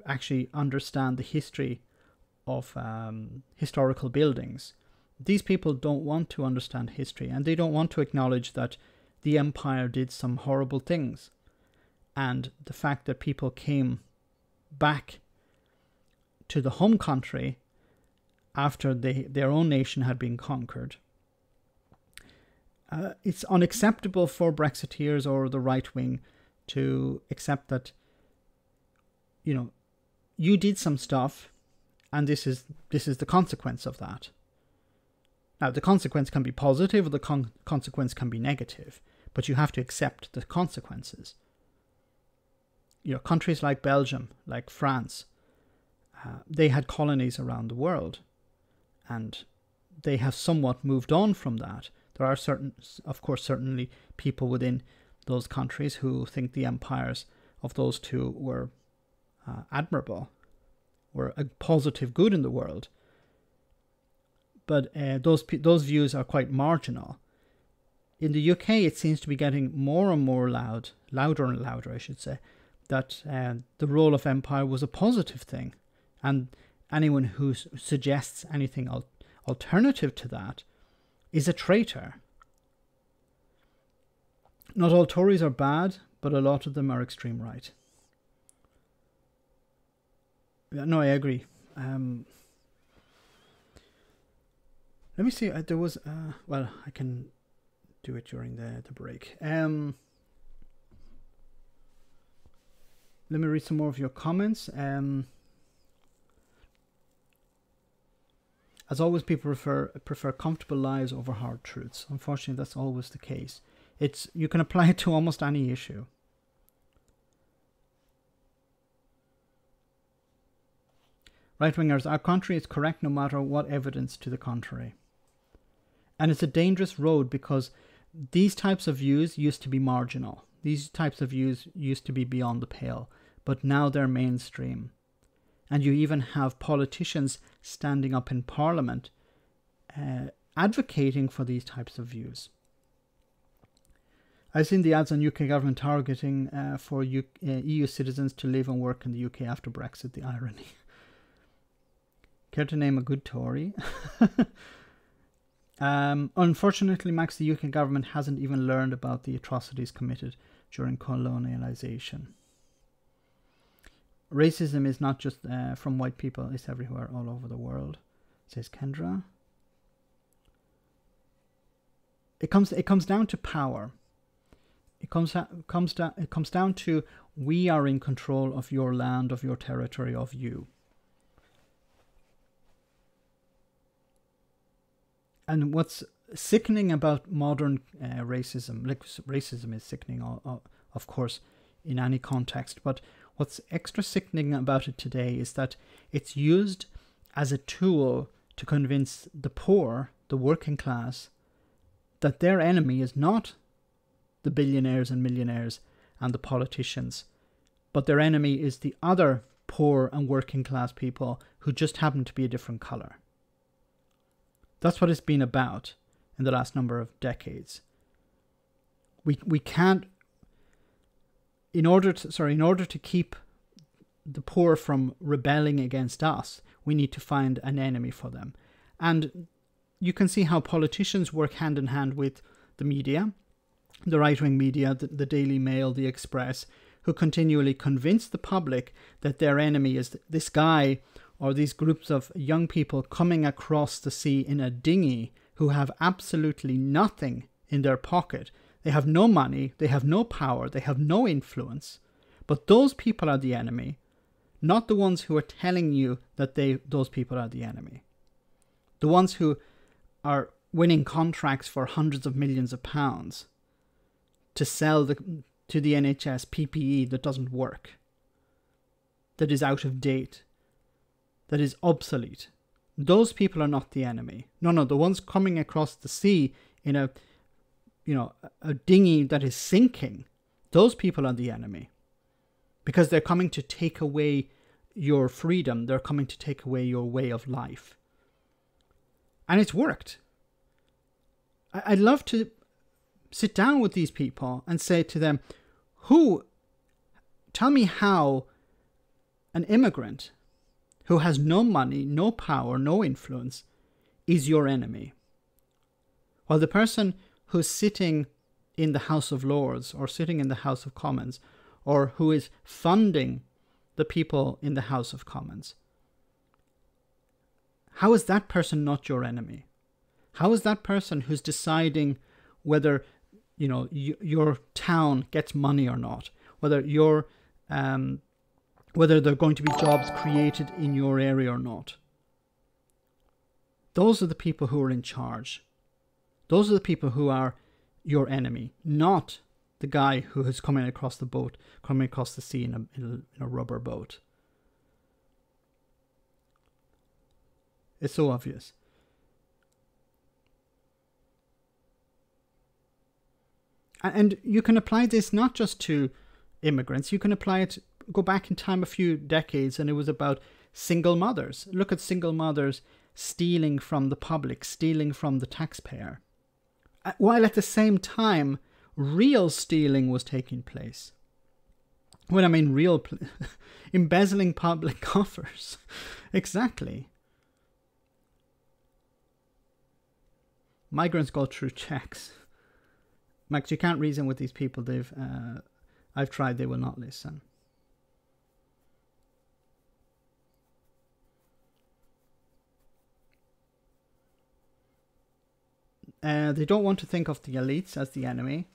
actually understand the history of historical buildings. These people don't want to understand history, and they don't want to acknowledge that the empire did some horrible things. And the fact that people came back to the home country after their own nation had been conquered. It's unacceptable for Brexiteers or the right wing to accept that, you did some stuff, and this is the consequence of that. Now, the consequence can be positive or the consequence can be negative, but you have to accept the consequences. Countries like Belgium, like France, they had colonies around the world, and they have somewhat moved on from that. There are certainly people within those countries who think the empires of those two were admirable, were a positive good in the world. But those views are quite marginal. In the UK, it seems to be getting more and more louder and louder, I should say, that the role of empire was a positive thing. And anyone who suggests anything alternative to that is a traitor. Not all Tories are bad, but a lot of them are extreme right. No, I agree. Let me see. There was... well, I can do it during the break. Let me read some more of your comments. As always, people prefer comfortable lies over hard truths. Unfortunately, that's always the case. You can apply it to almost any issue. Right-wingers, our country is correct no matter what evidence to the contrary. And it's a dangerous road because these types of views used to be marginal. These types of views used to be beyond the pale, but now they're mainstream. And you even have politicians standing up in Parliament advocating for these types of views. I've seen the ads on UK government targeting for EU citizens to live and work in the UK after Brexit, the irony. Care to name a good Tory? Unfortunately, Max, the UK government hasn't even learned about the atrocities committed during colonialisation. Racism is not just from white people, it's everywhere, all over the world, says Kendra. It comes down to power. It comes down to we are in control of your land, of your territory, of you. And what's sickening about modern racism, like racism is sickening, of course, in any context, but what's extra sickening about it today is that it's used as a tool to convince the poor, the working class, that their enemy is not the billionaires and millionaires and the politicians, but their enemy is the other poor and working class people who just happen to be a different colour. That's what it's been about in the last number of decades. We can't, in order to keep the poor from rebelling against us, we need to find an enemy for them. And you can see how politicians work hand in hand with the media, the right-wing media, the Daily Mail, the Express, who continually convince the public that their enemy is this guy or these groups of young people coming across the sea in a dinghy who have absolutely nothing in their pocket. They have no money, they have no power, they have no influence. But those people are the enemy, not the ones who are telling you that those people are the enemy. The ones who are winning contracts for hundreds of millions of pounds to sell to the NHS PPE that doesn't work, that is out of date, that is obsolete, those people are not the enemy. No, the ones coming across the sea in a dinghy that is sinking, those people are the enemy. Because they're coming to take away your freedom. They're coming to take away your way of life. And it's worked. I'd love to sit down with these people and say to them, tell me how an immigrant who has no money, no power, no influence is your enemy. While the person who's sitting in the House of Lords or sitting in the House of Commons or who is funding the people in the House of Commons, how is that person not your enemy? How is that person who's deciding whether your town gets money or not, whether whether there are going to be jobs created in your area or not? Those are the people who are in charge. Those are the people who are your enemy, not the guy who is coming across the sea in a rubber boat. It's so obvious. And you can apply this not just to immigrants. You can apply it, go back in time a few decades, and it was about single mothers. Look at single mothers stealing from the public, stealing from the taxpayer, while at the same time real stealing was taking place. When I mean real, embezzling public coffers. Exactly. Migrants go through checks. Max, you can't reason with these people. I've tried, they will not listen. They don't want to think of the elites as the enemy.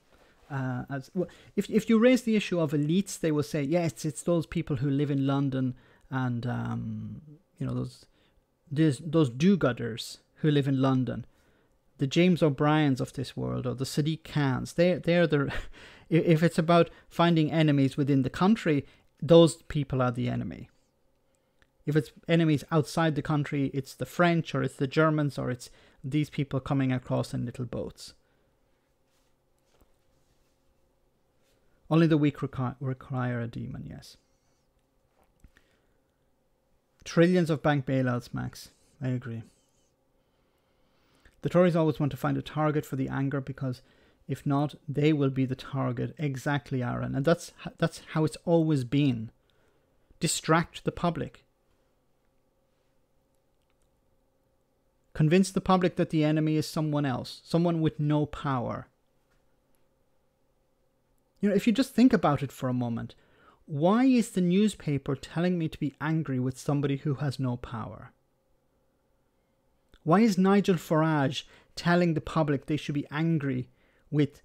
If you raise the issue of elites, they will say, yes, it's those people who live in London and those do-gooders who live in London, the James O'Briens of this world, or the Sadiq Khans. They're the. If it's about finding enemies within the country, those people are the enemy. If it's enemies outside the country, it's the French, or it's the Germans, or it's these people coming across in little boats. Only the weak require a demon, yes. Trillions of bank bailouts, Max. I agree. The Tories always want to find a target for the anger, because if not, they will be the target. Exactly, Aaron. And that's how it's always been. Distract the public. Convince the public that the enemy is someone else, someone with no power. If you just think about it for a moment, why is the newspaper telling me to be angry with somebody who has no power? Why is Nigel Farage telling the public they should be angry with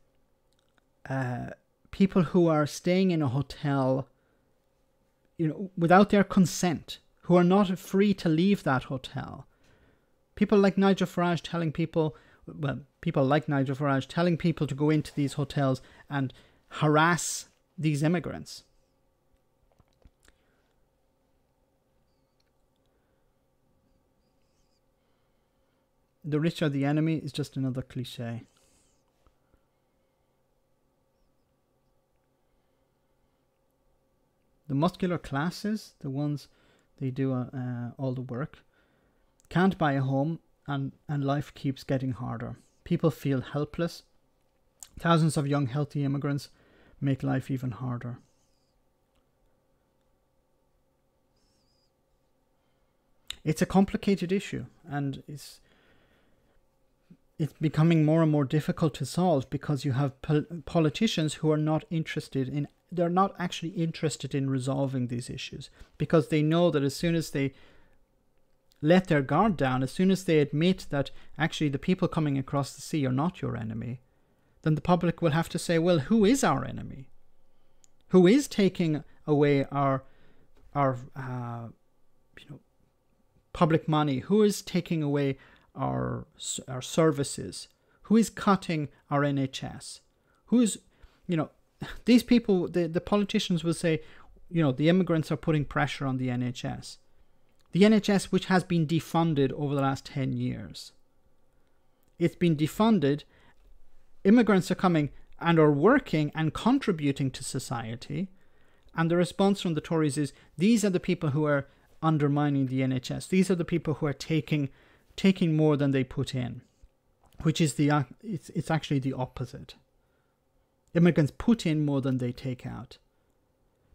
people who are staying in a hotel, without their consent, who are not free to leave that hotel? People like Nigel Farage telling people to go into these hotels and harass these immigrants. The rich are the enemy is just another cliche. The muscular classes, the ones they do all the work, can't buy a home, and life keeps getting harder. People feel helpless. Thousands of young, healthy immigrants make life even harder. It's a complicated issue, and it's becoming more and more difficult to solve, because you have politicians who are not they're not actually interested in resolving these issues, because they know that as soon as they let their guard down, as soon as they admit that actually the people coming across the sea are not your enemy, then the public will have to say, well, who is our enemy? Who is taking away our public money? Who is taking away our services? Who is cutting our NHS? Who is, these people, the politicians will say, the immigrants are putting pressure on the NHS. The NHS, which has been defunded over the last 10 years. It's been defunded. Immigrants are coming and are working and contributing to society. And the response from the Tories is, these are the people who are undermining the NHS. These are the people who are taking more than they put in, which is it's actually the opposite. Immigrants put in more than they take out.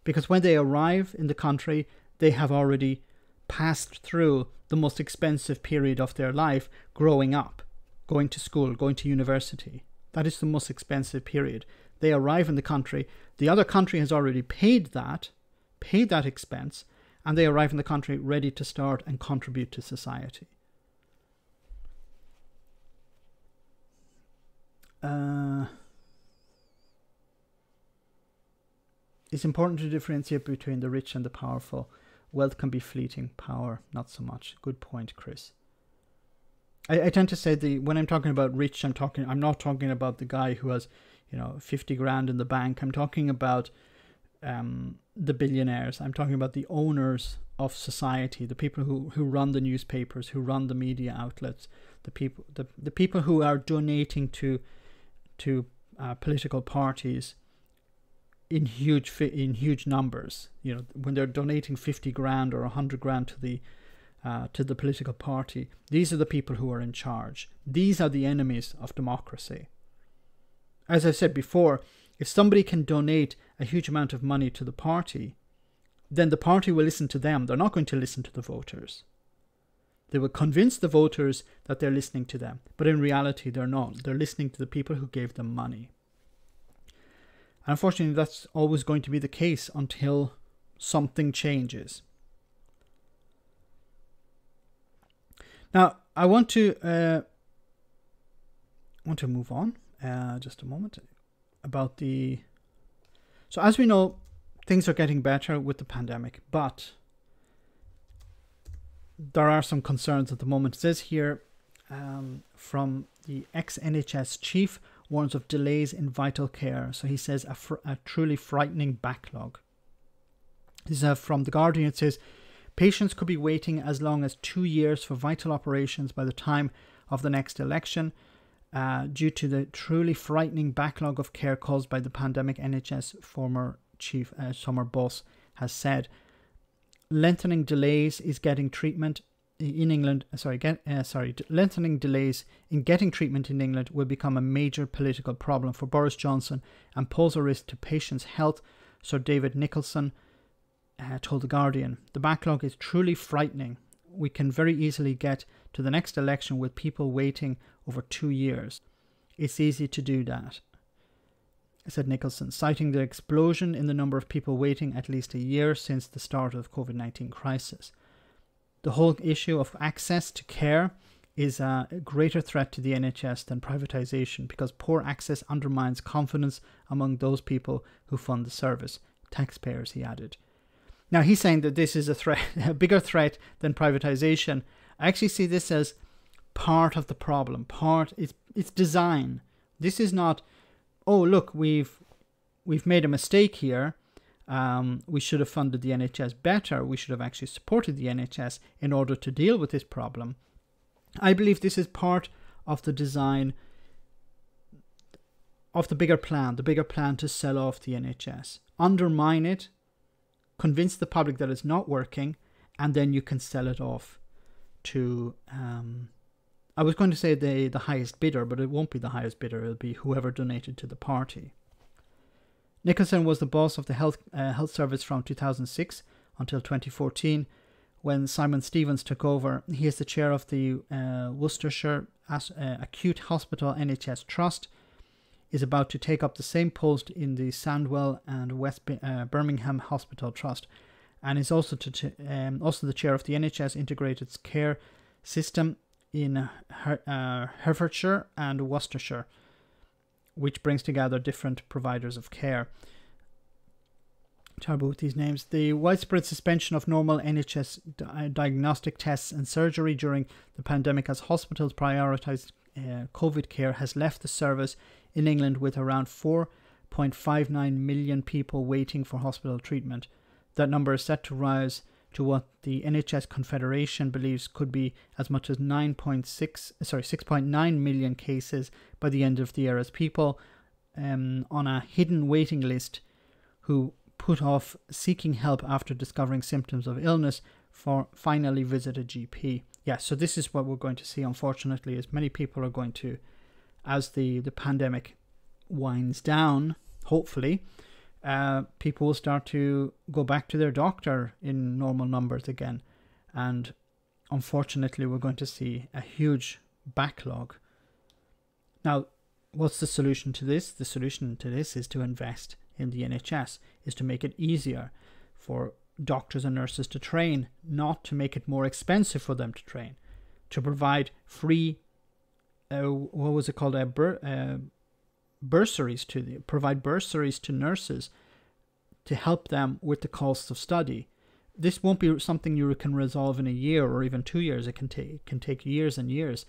Because when they arrive in the country, they have already passed through the most expensive period of their life, growing up, going to school, going to university. That is the most expensive period. They arrive in the country. The other country has already paid that expense, and they arrive in the country ready to start and contribute to society. It's important to differentiate between the rich and the powerful. Wealth can be fleeting, power not so much. Good point, Chris. I tend to say when I'm talking about rich, I'm not talking about the guy who has 50 grand in the bank. I'm talking about the billionaires. I'm talking about the owners of society, the people who run the newspapers, who run the media outlets, the people who are donating to political parties in huge numbers. When they're donating 50 grand or 100 grand to the political party, these are the people who are in charge. These are the enemies of democracy. As I've said before, if somebody can donate a huge amount of money to the party, then the party will listen to them. They're not going to listen to the voters. They will convince the voters that they're listening to them. But in reality, they're not. They're listening to the people who gave them money. And unfortunately, that's always going to be the case until something changes. Now, I want to move on just a moment about so as we know, things are getting better with the pandemic, but there are some concerns at the moment. It says here from the ex-NHS chief warns of delays in vital care. So he says a truly frightening backlog. This is from The Guardian. It says patients could be waiting as long as 2 years for vital operations by the time of the next election due to the truly frightening backlog of care caused by the pandemic, NHS former chief Summer Boss has said. Lengthening delays is getting treatment in England. Lengthening delays in getting treatment in England will become a major political problem for Boris Johnson and pose a risk to patients' health, Sir David Nicholson told The Guardian. The backlog is truly frightening. We can very easily get to the next election with people waiting over 2 years. It's easy to do that, said Nicholson, citing the explosion in the number of people waiting at least a year since the start of the COVID-19 crisis. The whole issue of access to care is a greater threat to the NHS than privatisation because poor access undermines confidence among those people who fund the service. Taxpayers, he added. Now, he's saying that this is a bigger threat than privatisation. I actually see this as part of the problem. It's design. This is not, oh, look, we've made a mistake here. We should have funded the NHS better. We should have actually supported the NHS in order to deal with this problem. I believe this is part of the design of the bigger plan to sell off the NHS. Undermine it, convince the public that it's not working, and then you can sell it off to, I was going to say the highest bidder, but it won't be the highest bidder. It'll be whoever donated to the party. Nicholson was the boss of the health service from 2006 until 2014, when Simon Stevens took over. He is the chair of the Worcestershire Acute Hospital NHS Trust, is about to take up the same post in the Sandwell and West Birmingham Hospital Trust, and is also the chair of the NHS Integrated Care System in Hertfordshire and Worcestershire, which brings together different providers of care. Terrible with these names. The widespread suspension of normal NHS diagnostic tests and surgery during the pandemic as hospitals prioritised COVID care has left the service in England with around 4.59 million people waiting for hospital treatment. That number is set to rise to what the NHS Confederation believes could be as much as 6.9 million cases by the end of the year, as people on a hidden waiting list who put off seeking help after discovering symptoms of illness for finally visit a GP. Yeah, so this is what we're going to see, unfortunately, as many people are going to, as the pandemic winds down, hopefully, people will start to go back to their doctor in normal numbers again. And unfortunately, we're going to see a huge backlog. Now, what's the solution to this? The solution to this is to invest in the NHS, is to make it easier for doctors and nurses to train, not to make it more expensive for them to train, to provide free, bursaries provide bursaries to nurses to help them with the cost of study. This won't be something you can resolve in a year or even 2 years. It can take years and years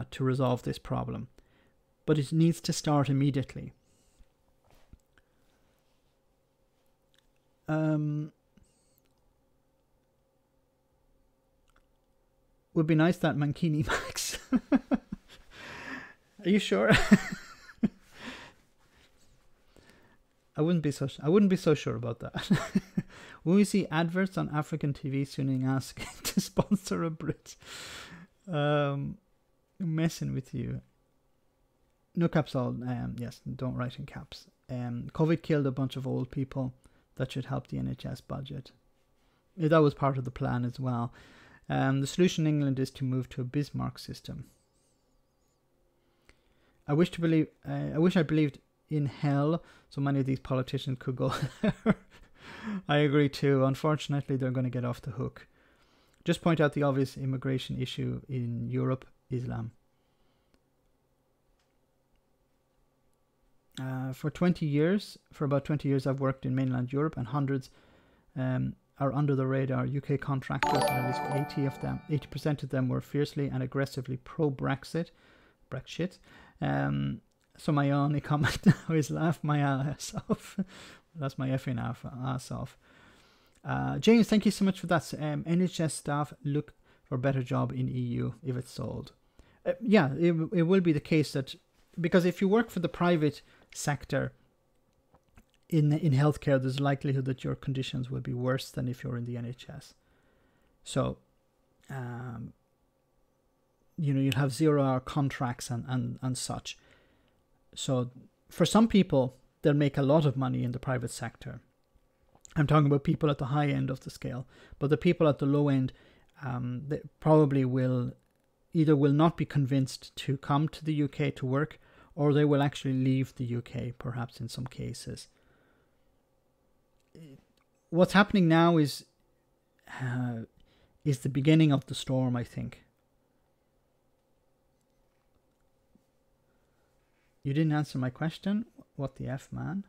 to resolve this problem, but it needs to start immediately. Would be nice, that Mankini Max. Are you sure? I wouldn't be so sure about that. When we see adverts on African TV soon asking to sponsor a Brit, messing with you. No caps all. Yes, don't write in caps. COVID killed a bunch of old people. That should help the NHS budget. Yeah, that was part of the plan as well. The solution in England is to move to a Bismarck system. I wish I believed in hell, so many of these politicians could go there. I agree too. Unfortunately, they're going to get off the hook. Just point out the obvious immigration issue in Europe: Islam. For about 20 years, I've worked in mainland Europe, and hundreds are under the radar UK contractors, and at least 80% of them were fiercely and aggressively pro-Brexit. So my only comment now is laugh my ass off. That's my effing ass off. James, thank you so much for that. NHS staff look for a better job in EU if it's sold. Yeah, it will be the case that, because if you work for the private sector in healthcare, there's a likelihood that your conditions will be worse than if you're in the NHS. So, you'll have 0-hour contracts and such. So for some people, they'll make a lot of money in the private sector. I'm talking about people at the high end of the scale. But the people at the low end, they probably will not be convinced to come to the UK to work, or they will actually leave the UK, perhaps in some cases. What's happening now is the beginning of the storm, I think. You didn't answer my question. What the F, man?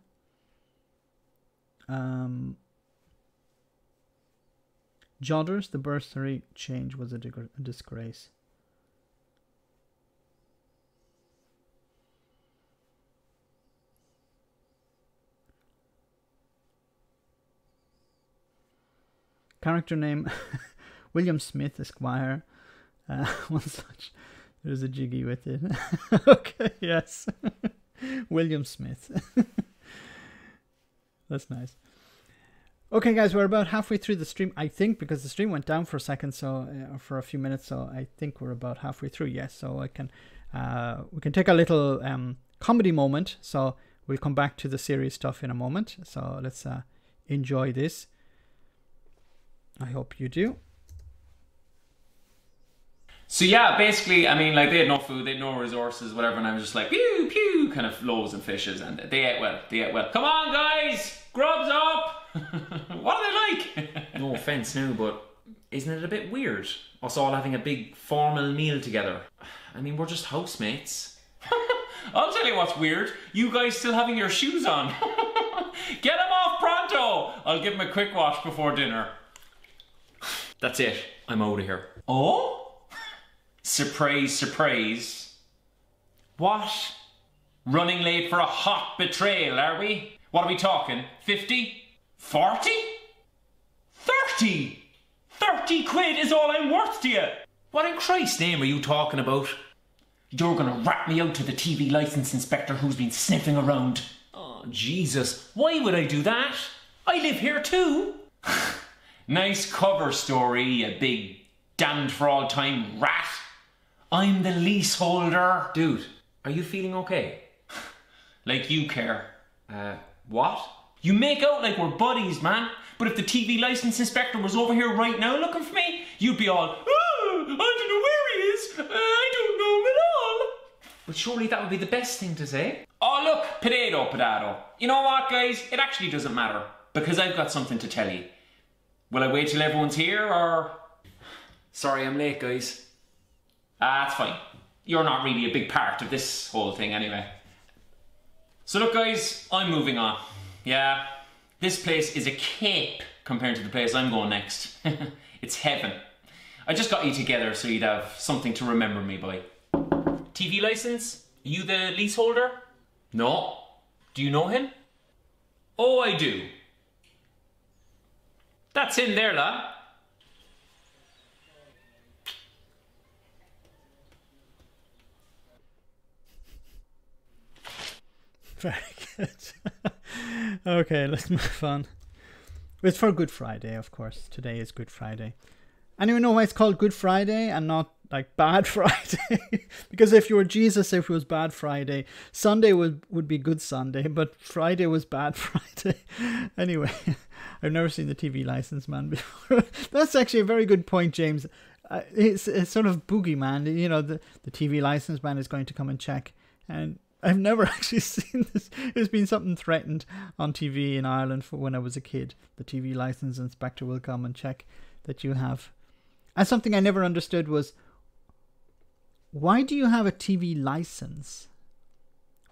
Jodders, the bursary change was a disgrace. Character name William Smith, Esquire. One such. There's a jiggy with it. Okay, yes. William Smith. That's nice. Okay, guys, we're about halfway through the stream, I think, because the stream went down for a second, so for a few minutes. So I think we're about halfway through. Yes, so we can take a little comedy moment. So we'll come back to the serious stuff in a moment. So let's enjoy this. I hope you do. So yeah, basically, I mean, like, they had no food, they had no resources, whatever, and I was just like, pew, pew, kind of loaves and fishes, and they ate well, Come on, guys, grubs up! What are they like? No offence now, but isn't it a bit weird, us all having a big formal meal together? I mean, we're just housemates. I'll tell you what's weird, you guys still having your shoes on. Get them off pronto! I'll give them a quick wash before dinner. That's it, I'm out of here. Oh? Surprise, surprise. What? Running late for a hot betrayal, are we? What are we talking? 50? 40? 30? 30 quid is all I'm worth to you. What in Christ's name are you talking about? You're gonna rat me out to the TV licence inspector who's been sniffing around. Oh, Jesus. Why would I do that? I live here too. Nice cover story, you big damned for all time rat. I'm the leaseholder. Dude, are you feeling okay? Like you care. What? You make out like we're buddies, man. But if the TV licence inspector was over here right now looking for me, you'd be all, oh, I don't know where he is. I don't know him at all. But surely that would be the best thing to say. Oh, look, potato, potato. You know what, guys? It actually doesn't matter. Because I've got something to tell you. Will I wait till everyone's here, or... Sorry, I'm late, guys. That's fine. You're not really a big part of this whole thing anyway. So look, guys, I'm moving on. Yeah, this place is a cape compared to the place I'm going next. It's heaven. I just got you together so you'd have something to remember me by. TV licence? Are you the leaseholder? No. Do you know him? Oh, I do. That's him there, lad. Very good. Okay, let's move on. It's for Good Friday, of course. Today is Good Friday. Anyone know why it's called Good Friday and not like Bad Friday? Because if you were Jesus, if it was Bad Friday, Sunday would be Good Sunday, but Friday was Bad Friday. Anyway, I've never seen the TV license man before. That's actually a very good point, James. It's sort of boogeyman. You know, the TV license man is going to come and check. And I've never actually seen this. It's been something threatened on TV in Ireland for when I was a kid. The TV license inspector will come and check that you have. And something I never understood was, why do you have a TV license?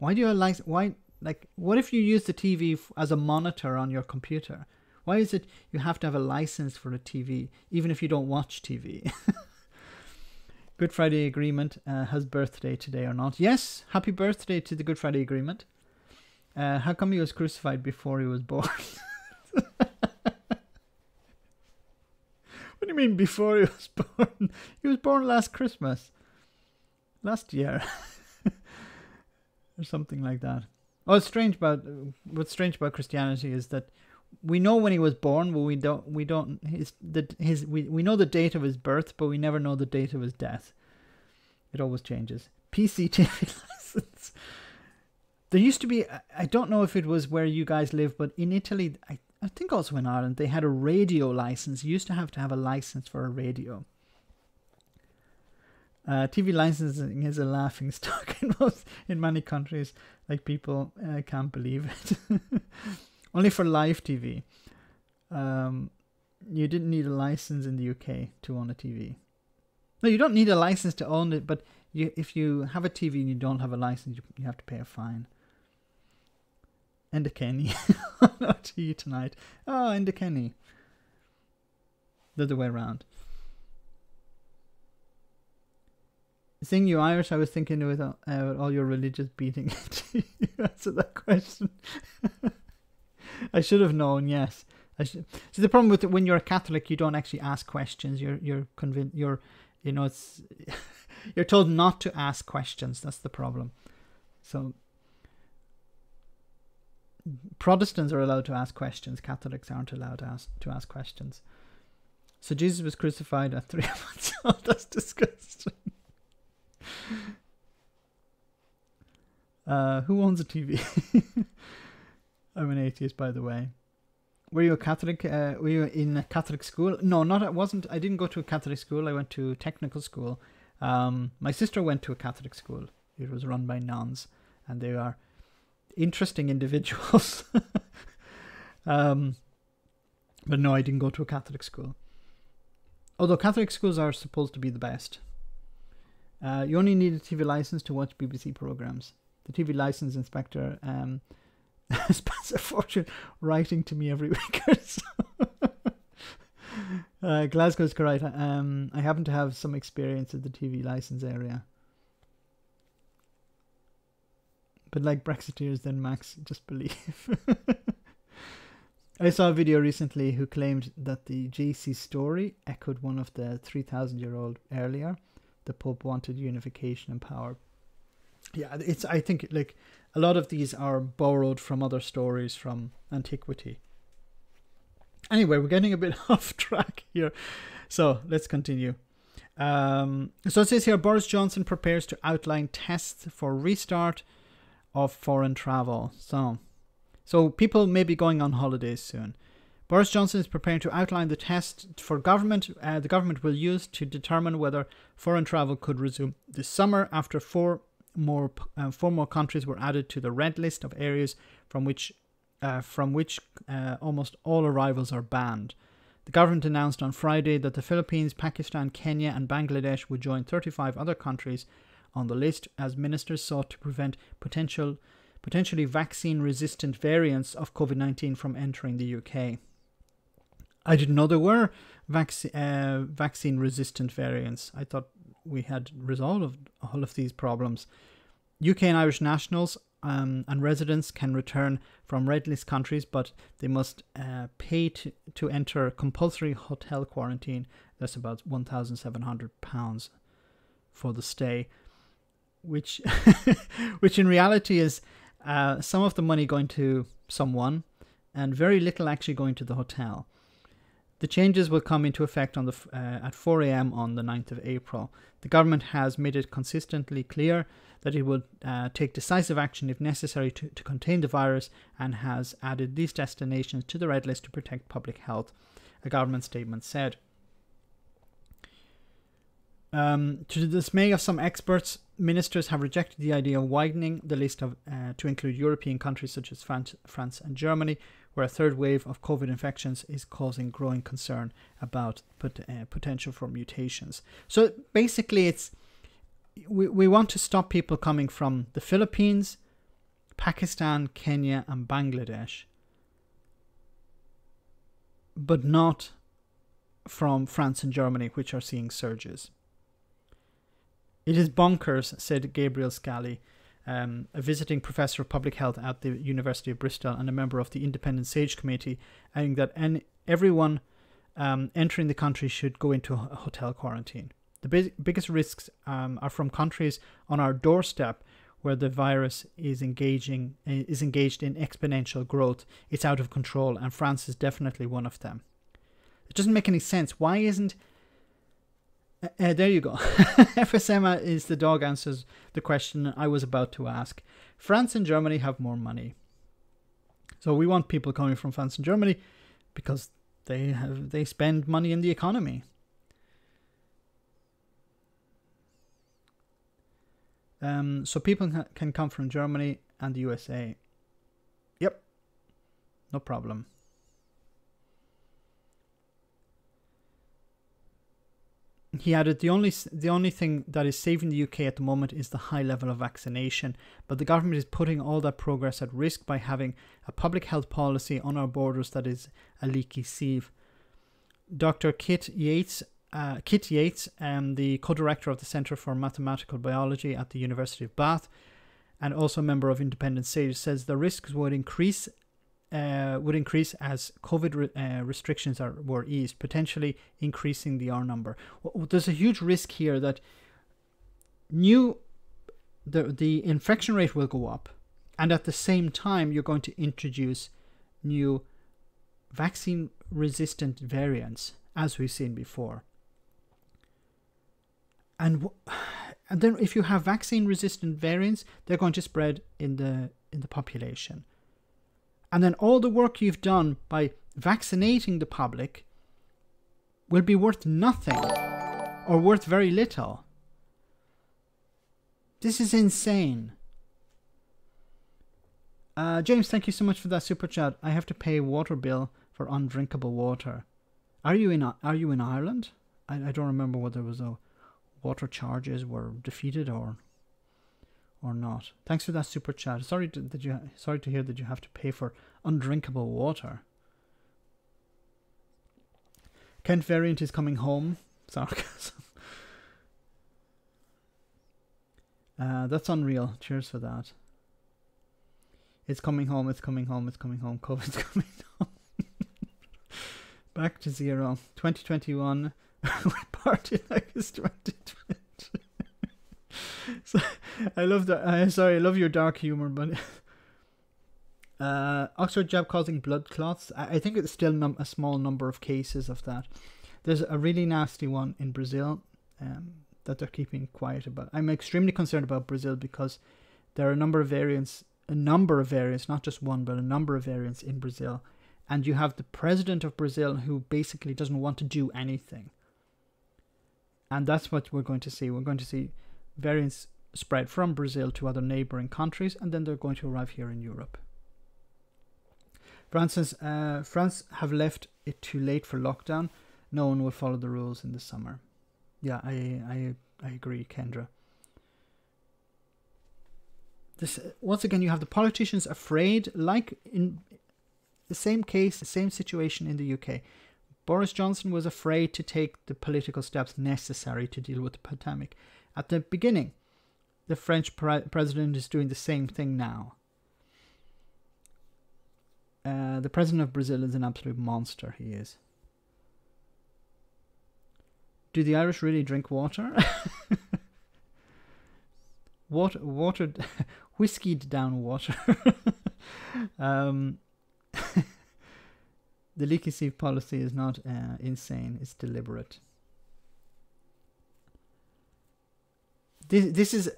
Why do you have a license? Why, like, what if you use the TV as a monitor on your computer? Why is it you have to have a license for a TV, even if you don't watch TV? Good Friday Agreement has birthday today or not? Yes, happy birthday to the Good Friday Agreement. How come he was crucified before he was born? What do you mean before he was born? He was born last Christmas. Last year. Or something like that. What's strange about Christianity is that we know when he was born, but we know the date of his birth, but we never know the date of his death. It always changes. PCTV license. There used to be, I don't know if it was where you guys live, but in Italy, I think also in Ireland, they had a radio license. You used to have a license for a radio. TV licensing is a laughing stock in many countries. Like, people can't believe it. Only for live TV. You didn't need a license in the UK to own a TV. No, you don't need a license to own it, but if you have a TV and you don't have a license, you have to pay a fine. Enda Kenny. Not to you tonight. Oh, Enda Kenny. The other way around. Seeing you Irish, I was thinking with all your religious beating. You answer that question. I should have known. Yes, I should. See, the problem with it, when you're a Catholic, you don't actually ask questions. You're convinced. You're told not to ask questions. That's the problem. So Protestants are allowed to ask questions. Catholics aren't allowed to ask questions. So Jesus was crucified at 3 months old. That's disgusting. Who owns a TV? I'm an atheist, by the way. Were you a Catholic? Were you in a Catholic school? No, I wasn't. I didn't go to a Catholic school. I went to a technical school. My sister went to a Catholic school. It was run by nuns, and they are interesting individuals. But no, I didn't go to a Catholic school. Although Catholic schools are supposed to be the best. You only need a TV license to watch BBC programs. The TV license inspector spends a fortune writing to me every week or so. Glasgow's correct. I happen to have some experience in the TV license area. But like Brexiteers, then Max, just believe. I saw a video recently who claimed that the JC story echoed one of the 3,000-year-old earlier. The Pope wanted unification and power. Yeah, I think like a lot of these are borrowed from other stories from antiquity. Anyway, we're getting a bit off track here. So let's continue. So it says here, Boris Johnson prepares to outline tests for restart of foreign travel. So people may be going on holidays soon. Boris Johnson is preparing to outline the test for government. The government will use to determine whether foreign travel could resume this summer after four more countries were added to the red list of areas from which almost all arrivals are banned. The government announced on Friday that the Philippines, Pakistan, Kenya and Bangladesh would join 35 other countries on the list as ministers sought to prevent potentially vaccine-resistant variants of COVID-19 from entering the UK. I didn't know there were vaccine-resistant variants. I thought we had resolved all of these problems. UK and Irish nationals and residents can return from red list countries, but they must pay to enter compulsory hotel quarantine. That's about £1,700 for the stay, which which in reality is some of the money going to someone and very little actually going to the hotel. The changes will come into effect on at 4 a.m. on the 9th of April. The government has made it consistently clear that it would take decisive action if necessary to contain the virus, and has added these destinations to the red list to protect public health, a government statement said. To the dismay of some experts, ministers have rejected the idea of widening the list to include European countries such as France and Germany, where a third wave of COVID infections is causing growing concern about potential for mutations. So basically, we want to stop people coming from the Philippines, Pakistan, Kenya and Bangladesh, but not from France and Germany, which are seeing surges. It is bonkers, said Gabriel Scally, a visiting professor of public health at the University of Bristol and a member of the Independent SAGE Committee, adding that everyone entering the country should go into a hotel quarantine. The biggest risks are from countries on our doorstep where the virus is engaged in exponential growth. It's out of control, and France is definitely one of them. It doesn't make any sense. Why isn't... there you go. FSM is the dog answers the question I was about to ask. France and Germany have more money. So we want people coming from France and Germany because they spend money in the economy. So people can come from Germany and the USA. Yep. No problem. He added, the only thing that is saving the UK at the moment is the high level of vaccination, but the government is putting all that progress at risk by having a public health policy on our borders that is a leaky sieve. Dr. Kit Yates, the co-director of the Centre for Mathematical Biology at the University of Bath, and also a member of Independent SAGE, says the risks would increase as COVID restrictions were eased, potentially increasing the R number. There's a huge risk here that the infection rate will go up, and at the same time you're going to introduce new vaccine-resistant variants, as we've seen before. And then if you have vaccine-resistant variants, they're going to spread in the population. And then all the work you've done by vaccinating the public will be worth nothing or worth very little. This is insane. James, thank you so much for that super chat. I have to pay a water bill for undrinkable water. Are you in Ireland? I don't remember whether it was water charges were defeated or not. Thanks for that super chat. Sorry to hear that you have to pay for undrinkable water. Kent variant is coming home. Sarcasm. That's unreal. Cheers for that. It's coming home. It's coming home. It's coming home. COVID's coming home. Back to zero. 2021. We party like it's 2020. So, I love that. I love your dark humor, but Oxford jab causing blood clots. I think it's still a small number of cases of that. There's a really nasty one in Brazil that they're keeping quiet about. I'm extremely concerned about Brazil because there are a number of variants, not just one, but a number of variants in Brazil. And you have the president of Brazil who basically doesn't want to do anything. And that's what we're going to see. We're going to see variants spread from Brazil to other neighboring countries, and then they're going to arrive here in Europe. France have left it too late for lockdown. No one will follow the rules in the summer. Yeah, I agree, Kendra. This once again, you have the politicians afraid, like in the same case, the same situation in the UK. Boris Johnson was afraid to take the political steps necessary to deal with the pandemic. At the beginning, the French president is doing the same thing now. The president of Brazil is an absolute monster, he is. Do the Irish really drink water? Watered, whiskied down water. The leaky sieve policy is not insane, it's deliberate. This is...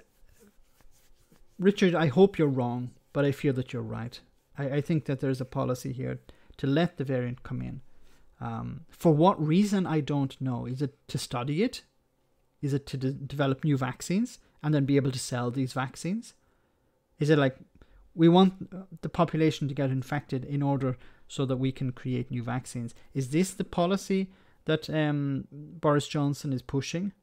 Richard, I hope you're wrong, but I fear that you're right. I think that there's a policy here to let the variant come in. For what reason, I don't know. Is it to study it? Is it to develop new vaccines and then be able to sell these vaccines? Is it like we want the population to get infected in order so that we can create new vaccines? Is this the policy that Boris Johnson is pushing?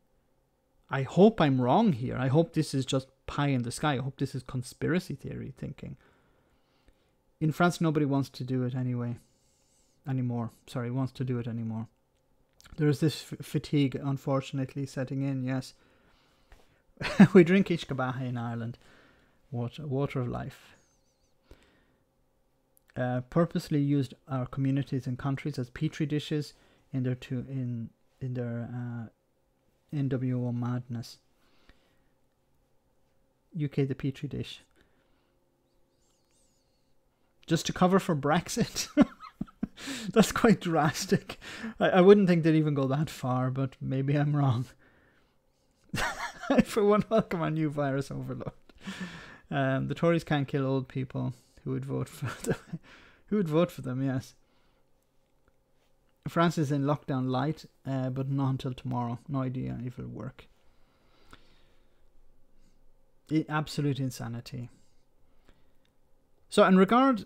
I hope I'm wrong here. I hope this is just pie in the sky. I hope this is conspiracy theory thinking. In France, nobody wants to do it anymore. There is this fatigue, unfortunately, setting in, yes. We drink Ishkabaha in Ireland. Water of life. Purposely used our communities and countries as petri dishes in their NWO madness. UK the petri dish. Just to cover for Brexit? That's quite drastic. I wouldn't think they'd even go that far, but maybe I'm wrong. For one, welcome our new virus overload. The Tories can't kill old people. Who would vote for them? Who would vote for them? Yes. France is in lockdown light, but not until tomorrow. No idea if it'll work. Absolute insanity. So in regards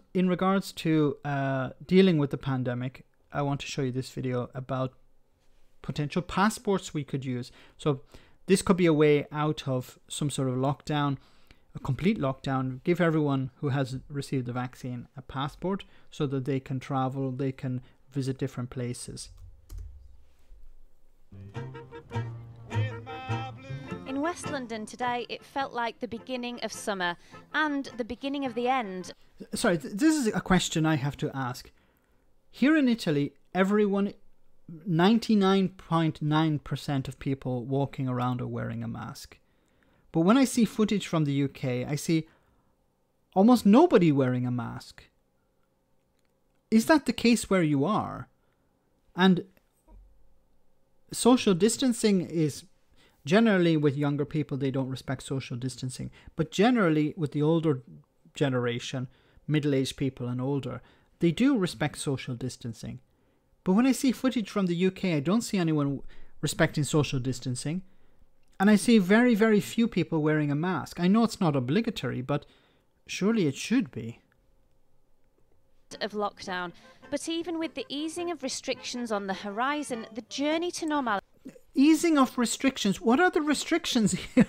to dealing with the pandemic, I want to show you this video about potential passports we could use. So this could be a way out of some sort of lockdown, a complete lockdown. Give everyone who has received the vaccine a passport so that they can travel, they can visit different places. In West London today, it felt like the beginning of summer and the beginning of the end. Sorry, this is a question I have to ask. Here in Italy, everyone, 99.9% of people walking around are wearing a mask. But when I see footage from the UK, I see almost nobody wearing a mask. Is that the case where you are? And social distancing is... Generally, with younger people, they don't respect social distancing. But generally, with the older generation, middle-aged people and older, they do respect social distancing. But when I see footage from the UK, I don't see anyone respecting social distancing. And I see very, very few people wearing a mask. I know it's not obligatory, but surely it should be. Of lockdown. But even with the easing of restrictions on the horizon, the journey to normality... Easing of restrictions? What are the restrictions here?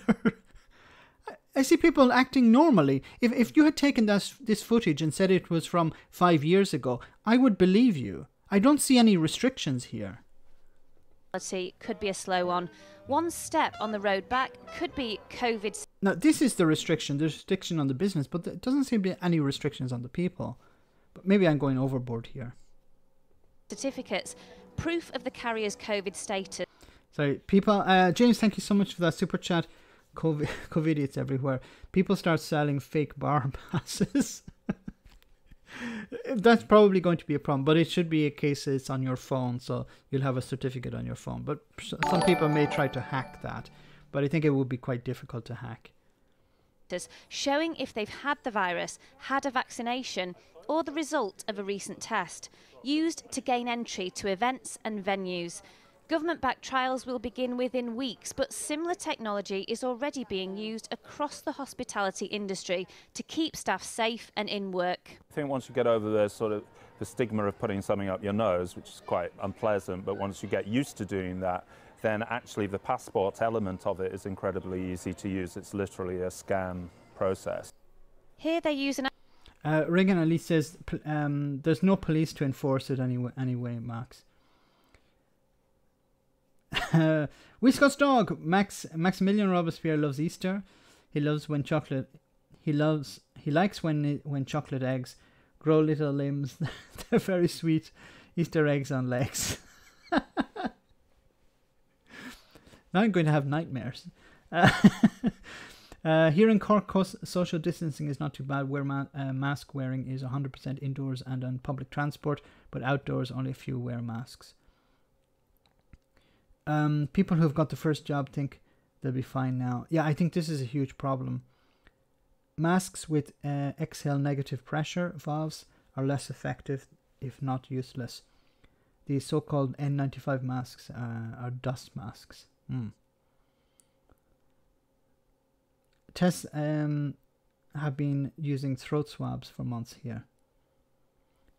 I see people acting normally. If you had taken this footage and said it was from 5 years ago, I would believe you. I don't see any restrictions here. Could be a slow one. One step on the road back could be COVID. Now, this is the restriction on the business, but there doesn't seem to be any restrictions on the people. But maybe I'm going overboard here. certificates, proof of the carrier's COVID status. Sorry, people. James, thank you so much for that super chat. COVID, it's everywhere. People start selling fake bar passes. That's probably going to be a problem, but it should be a case it's on your phone, so you'll have a certificate on your phone. But some people may try to hack that, but I think it would be quite difficult to hack. Showing if they've had the virus, had a vaccination, or the result of a recent test, used to gain entry to events and venues. Government-backed trials will begin within weeks, but similar technology is already being used across the hospitality industry to keep staff safe and in work. I think once you get over the stigma of putting something up your nose, which is quite unpleasant, but once you get used to doing that, then actually the passport element of it is incredibly easy to use. It's literally a scan process. Here they use an... Regan Ali says there's no police to enforce it anyway, Max. Wiscot's dog Maximilian Robespierre loves Easter. He likes when chocolate eggs grow little limbs. They're very sweet. Easter eggs on legs. Now I'm going to have nightmares. Here in Cork, social distancing is not too bad. Mask wearing is 100% indoors and on public transport, but outdoors only a few wear masks. People who've got the first job think they'll be fine now. Yeah, I think this is a huge problem. Masks with exhale negative pressure valves are less effective, if not useless. These so-called N95 masks are dust masks. Tests have been using throat swabs for months here.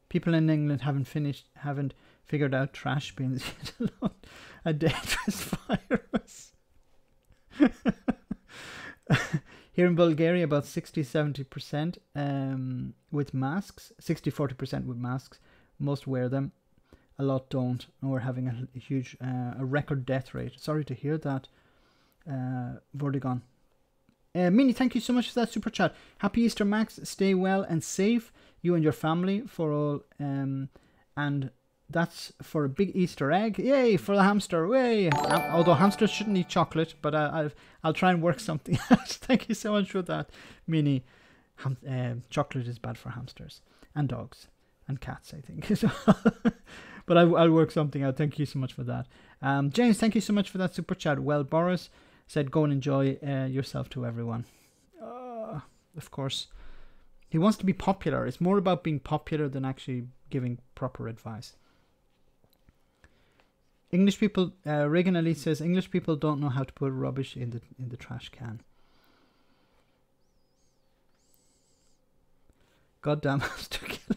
People in England haven't figured out trash bins yet alone. A dangerous virus. Here in Bulgaria, about 60-70% with masks. 60-40% with masks. Most wear them. A lot don't. And we're having a huge, a record death rate. Sorry to hear that, Vortigone. Minnie, thank you so much for that super chat. Happy Easter, Max. Stay well and safe, you and your family, for all. And that's for a big Easter egg. Yay, for the hamster. Yay. Although hamsters shouldn't eat chocolate, but I'll try and work something out. Thank you so much for that, Minnie. Chocolate is bad for hamsters and dogs and cats, I think. But I'll work something out. Thank you so much for that. James, thank you so much for that super chat. Well, Boris said, go and enjoy yourself to everyone. Of course. He wants to be popular. It's more about being popular than actually giving proper advice. English people, Regan Ali says, English people don't know how to put rubbish in the trash can. Goddamn hamster killer.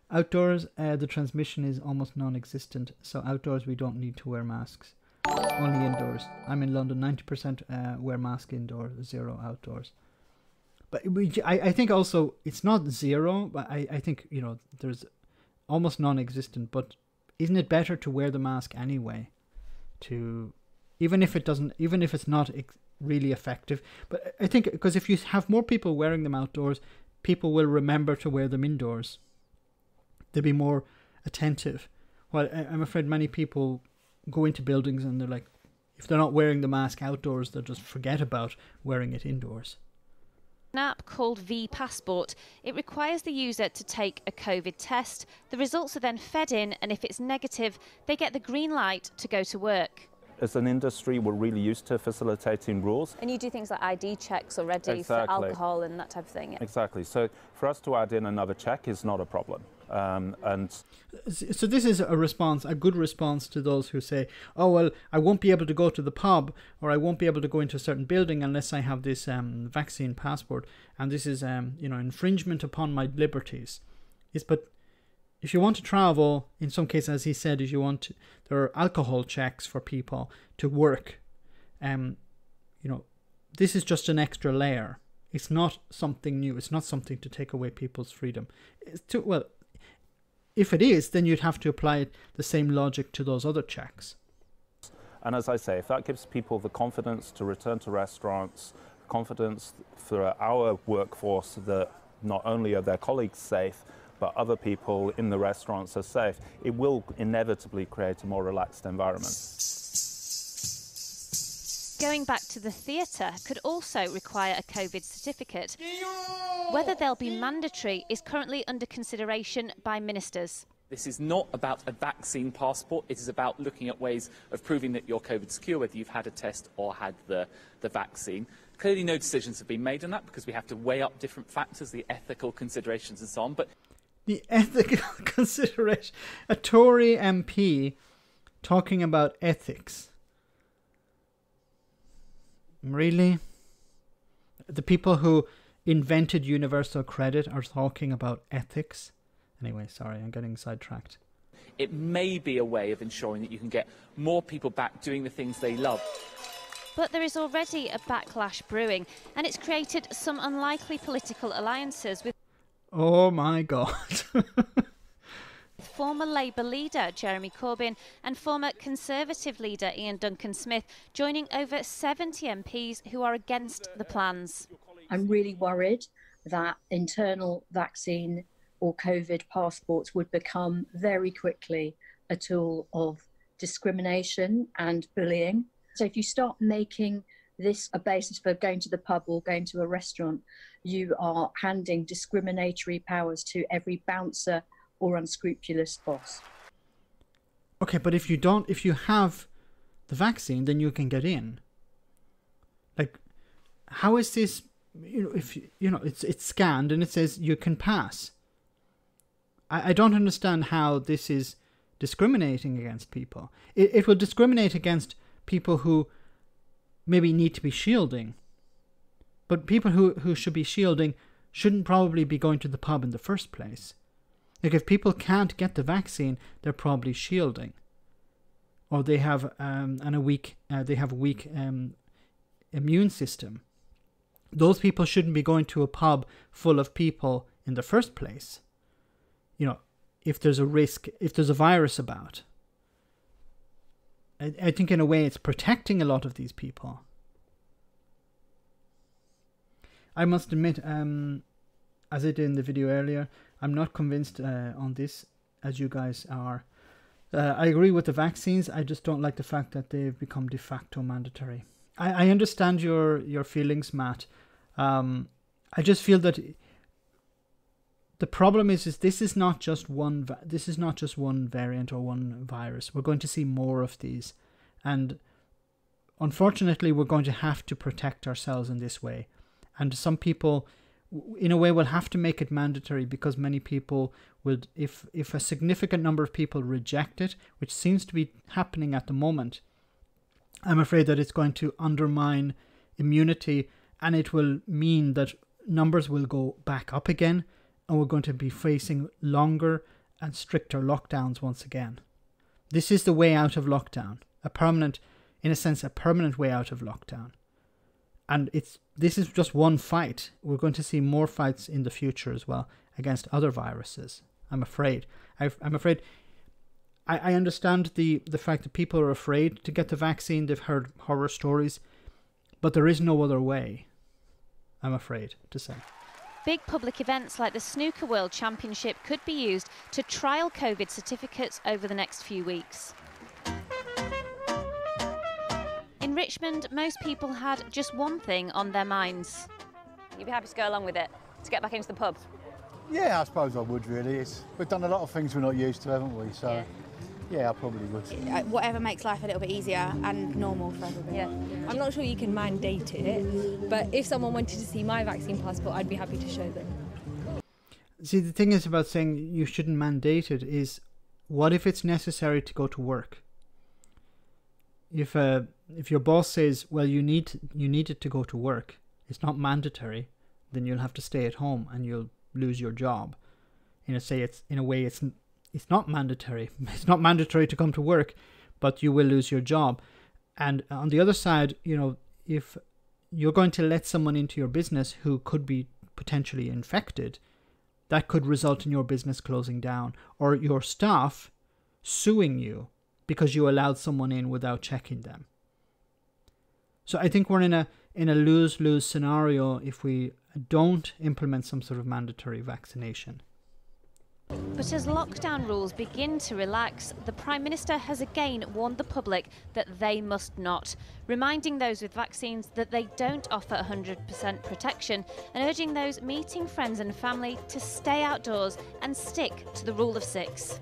Outdoors, the transmission is almost non-existent. So outdoors, we don't need to wear masks. Only indoors. I'm in London. 90% wear mask indoors, 0 outdoors. But I think also it's not 0, but I think, you know, there's almost non-existent. But isn't it better to wear the mask anyway? Even if it's not really effective. But I think because if you have more people wearing them outdoors, people will remember to wear them indoors. They'll be more attentive. Well, I'm afraid many people go into buildings and they're like, if they're not wearing the mask outdoors, they'll just forget about wearing it indoors. An app called V-Passport. It requires the user to take a COVID test. The results are then fed in, and if it's negative, they get the green light to go to work. As an industry, we're really used to facilitating rules. And you do things like ID checks already for alcohol and that type of thing. Yeah. Exactly. So for us to add in another check is not a problem. So this is a good response to those who say, oh, well, I won't be able to go to the pub, or I won't be able to go into a certain building unless I have this vaccine passport, and this is infringement upon my liberties. But if you want to travel, in some cases, as he said, there are alcohol checks for people to work. This is just an extra layer. It's not something new. It's not something to take away people's freedom. If it is, then you'd have to apply the same logic to those other checks. And as I say, if that gives people the confidence to return to restaurants, confidence for our workforce that not only are their colleagues safe, but other people in the restaurants are safe, it will inevitably create a more relaxed environment. Going back to the theatre could also require a COVID certificate. Whether they'll be mandatory is currently under consideration by ministers. This is not about a vaccine passport. It is about looking at ways of proving that you're COVID secure, whether you've had a test or had the vaccine. Clearly no decisions have been made on that because we have to weigh up different factors, the ethical considerations and so on. But the ethical consideration. A Tory MP talking about ethics. Really? The people who invented universal credit are talking about ethics? Anyway, sorry, I'm getting sidetracked. it may be a way of ensuring that you can get more people back doing the things they love. But there is already a backlash brewing, and it's created some unlikely political alliances with Oh my God. former Labour leader Jeremy Corbyn and former Conservative leader Ian Duncan Smith joining over 70 MPs who are against the plans. I'm really worried that internal vaccine or COVID passports would become very quickly a tool of discrimination and bullying. So if you start making this a basis for going to the pub or going to a restaurant, you are handing discriminatory powers to every bouncer or unscrupulous boss. Okay, but if you have the vaccine, then you can get in. Like, how is this? It's scanned and it says you can pass. I don't understand how this is discriminating against people. It will discriminate against people who maybe need to be shielding. But people who should be shielding shouldn't probably be going to the pub in the first place. Like, if people can't get the vaccine, they're probably shielding, or they have a weak immune system. Those people shouldn't be going to a pub full of people in the first place. You know, if there's a risk, if there's a virus about. I think in a way it's protecting a lot of these people. I must admit, as I did in the video earlier, I'm not convinced on this, as you guys are. I agree with the vaccines. I just don't like the fact that they've become de facto mandatory. I understand your feelings, Matt. I just feel that the problem is this is not just one. This is not just one variant or one virus. We're going to see more of these, and unfortunately, we're going to have to protect ourselves in this way. And some people, in a way, will have to make it mandatory, because many people will, if a significant number of people reject it, which seems to be happening at the moment, I'm afraid that it's going to undermine immunity, and it will mean that numbers will go back up again, and we're going to be facing longer and stricter lockdowns once again. This is the way out of lockdown, in a sense, a permanent way out of lockdown. And this is just one fight. We're going to see more fights in the future as well against other viruses. I'm afraid. I'm afraid. I understand the fact that people are afraid to get the vaccine. They've heard horror stories, but there is no other way, I'm afraid to say. Big public events like the Snooker World Championship could be used to trial COVID certificates over the next few weeks. In Richmond, most people had just one thing on their minds. You'd be happy to go along with it, to get back into the pub? Yeah, I suppose I would, really. We've done a lot of things we're not used to, haven't we? So, yeah I probably would. Whatever makes life a little bit easier and normal for everybody. Yeah. I'm not sure you can mandate it, but if someone wanted to see my vaccine passport, I'd be happy to show them. See, the thing is about saying you shouldn't mandate it is, what if it's necessary to go to work? If your boss says, well, you need it to go to work, it's not mandatory, then you'll have to stay at home and you'll lose your job. In a way it's not mandatory. It's not mandatory to come to work, but you will lose your job. And on the other side, if you're going to let someone into your business who could be potentially infected, that could result in your business closing down, or your staff suing you because you allowed someone in without checking them. So I think we're in a lose-lose scenario if we don't implement some sort of mandatory vaccination. But as lockdown rules begin to relax, the Prime Minister has again warned the public that they must not, reminding those with vaccines that they don't offer 100% protection and urging those meeting friends and family to stay outdoors and stick to the rule of 6.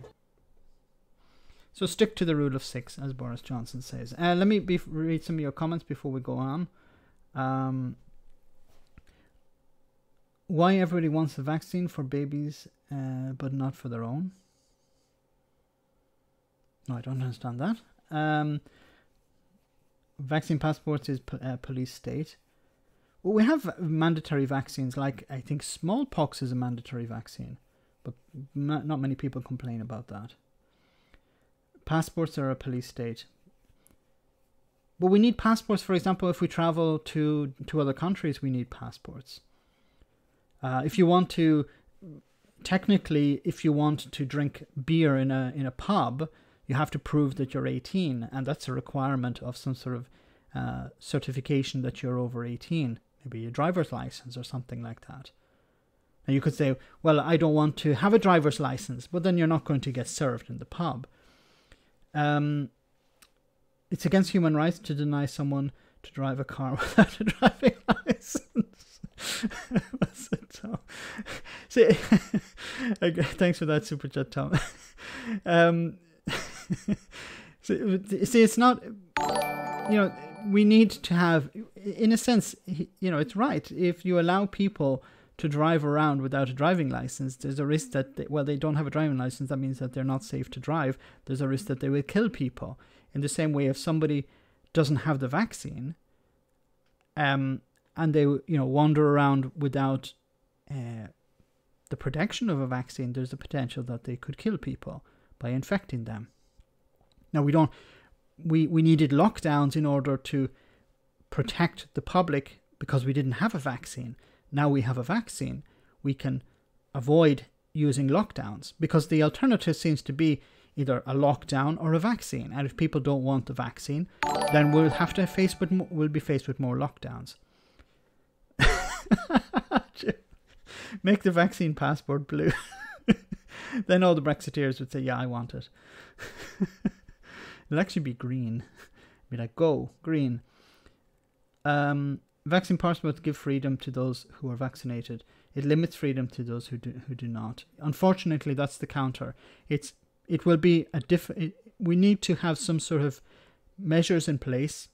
So stick to the rule of 6, as Boris Johnson says. Let me read some of your comments before we go on. Why everybody wants a vaccine for babies, but not for their own? No, I don't understand that. Vaccine passports is police state. Well, we have mandatory vaccines, like I think smallpox is a mandatory vaccine, but not many people complain about that. Passports are a police state. But we need passports, for example, if we travel to other countries, we need passports. If you want to, technically, if you want to drink beer in a pub, you have to prove that you're 18, and that's a requirement of some sort of certification that you're over 18, maybe a driver's license or something like that. And you could say, well, I don't want to have a driver's license, but then you're not going to get served in the pub. It's against human rights to deny someone to drive a car without a driving license. What's it, Tom? See, okay, thanks for that super chat, Tom. See, it's not, we need to have, in a sense, it's right. If you allow people to drive around without a driving license, there's a risk that, they don't have a driving license. That means that they're not safe to drive. There's a risk that they will kill people. In the same way, if somebody doesn't have the vaccine, and they, wander around without the protection of a vaccine, there's a potential that they could kill people by infecting them. Now, we needed lockdowns in order to protect the public because we didn't have a vaccine. Now we have a vaccine, we can avoid using lockdowns, because the alternative seems to be either a lockdown or a vaccine. And if people don't want the vaccine, then we'll be faced with more lockdowns. Make the vaccine passport blue. Then all the Brexiteers would say, yeah, I want it. It'll actually be green. Be like, go, green. Vaccine passports give freedom to those who are vaccinated. It limits freedom to those who do not. Unfortunately, that's the counter. It will be we need to have some sort of measures in place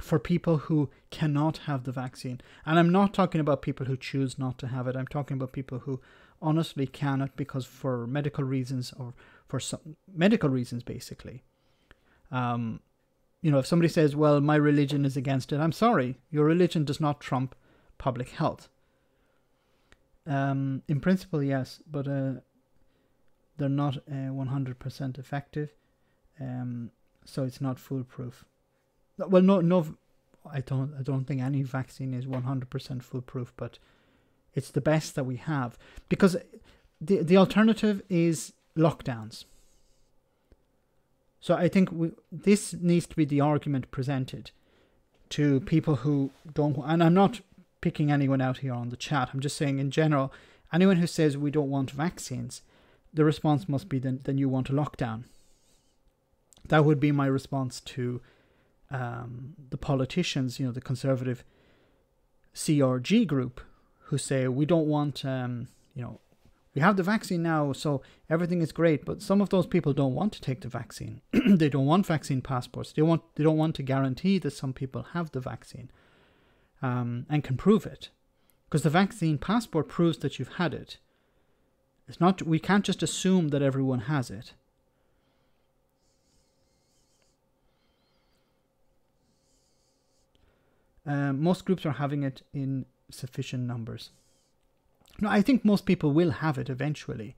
for people who cannot have the vaccine. And I'm not talking about people who choose not to have it. I'm talking about people who honestly cannot, because for medical reasons, or for some medical reasons, basically. If somebody says, well, my religion is against it, I'm sorry, your religion does not trump public health. In principle, yes, but they're not 100% effective, so it's not foolproof. Well, no, I don't think any vaccine is 100% foolproof, but it's the best that we have, because the alternative is lockdowns. So I think this needs to be the argument presented to people who don't, and I'm not picking anyone out here on the chat, I'm just saying in general, anyone who says we don't want vaccines, the response must be then you want a lockdown. That would be my response to the politicians, the conservative CRG group, who say we don't want, we have the vaccine now, so everything is great. But some of those people don't want to take the vaccine. They don't want vaccine passports. They don't want to guarantee that some people have the vaccine and can prove it, because the vaccine passport proves that you've had it. It's not. We can't just assume that everyone has it. Most groups are having it in sufficient numbers. No, I think most people will have it eventually.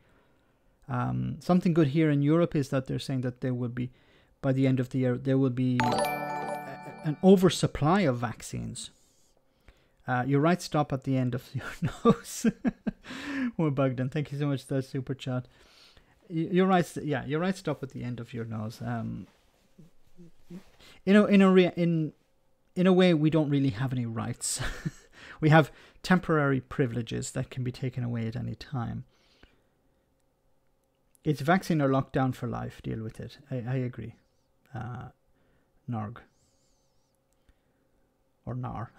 Something good here in Europe is that they're saying that there will be, by the end of the year, there will be an oversupply of vaccines. You're right, stop at the end of your nose. More Bogdan, thank you so much for that super chat. You're right, yeah, you're right, stop at the end of your nose. In a way, we don't really have any rights. We have temporary privileges that can be taken away at any time. It's vaccine or lockdown for life. Deal with it. I agree. Narg. Or Nar.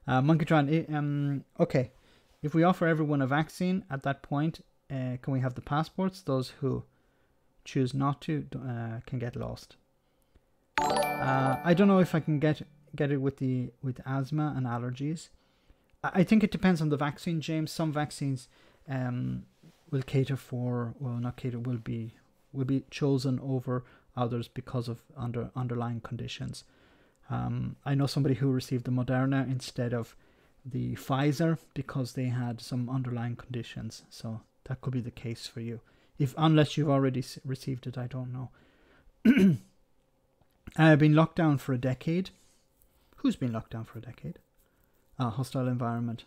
Monkeytron, okay. If we offer everyone a vaccine at that point, can we have the passports? Those who choose not to can get lost. I don't know if I can get it with asthma and allergies. I think it depends on the vaccine, James. Some vaccines will cater for, well, not cater, will be chosen over others because of underlying conditions. I know somebody who received the Moderna instead of the Pfizer because they had some underlying conditions. So that could be the case for you. Unless you've already received it, I don't know. I've been locked down for a decade. Who's been locked down for a decade? Hostile environment.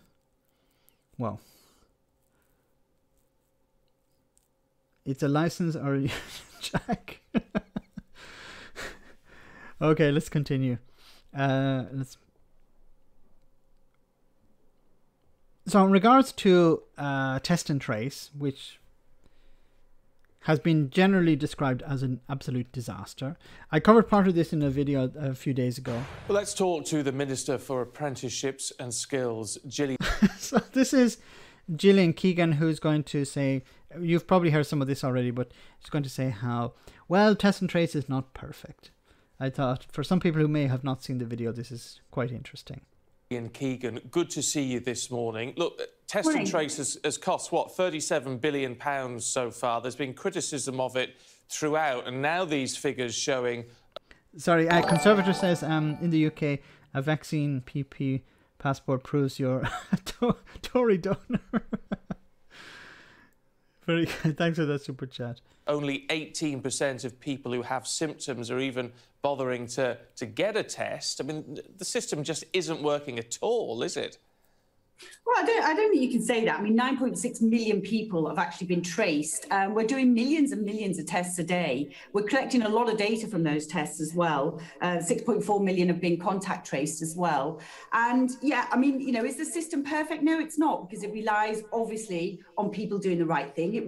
Well, it's a license or Jack. Okay, let's continue. So in regards to test and trace, which has been generally described as an absolute disaster. I covered part of this in a video a few days ago. Well, let's talk to the Minister for Apprenticeships and Skills, Gillian. So this is Gillian Keegan, who's going to say, you've probably heard some of this already, but she's going to say how, well, test and trace is not perfect. I thought for some people who may have not seen the video, this is quite interesting. Gillian Keegan, good to see you this morning. Look, test and trace has cost, what, £37 billion so far. There's been criticism of it throughout, and now these figures showing... Sorry, Conservator says in the UK, a vaccine PP passport proves you're a Tory donor. Very good. Thanks for that super chat. Only 18% of people who have symptoms are even bothering to get a test. I mean, the system just isn't working at all, is it? Well, I don't think you can say that. I mean, 9.6 million people have actually been traced. We're doing millions and millions of tests a day. We're collecting a lot of data from those tests as well. 6.4 million have been contact traced as well. And yeah, I mean, you know, is the system perfect? No, it's not, because it relies obviously on people doing the right thing. It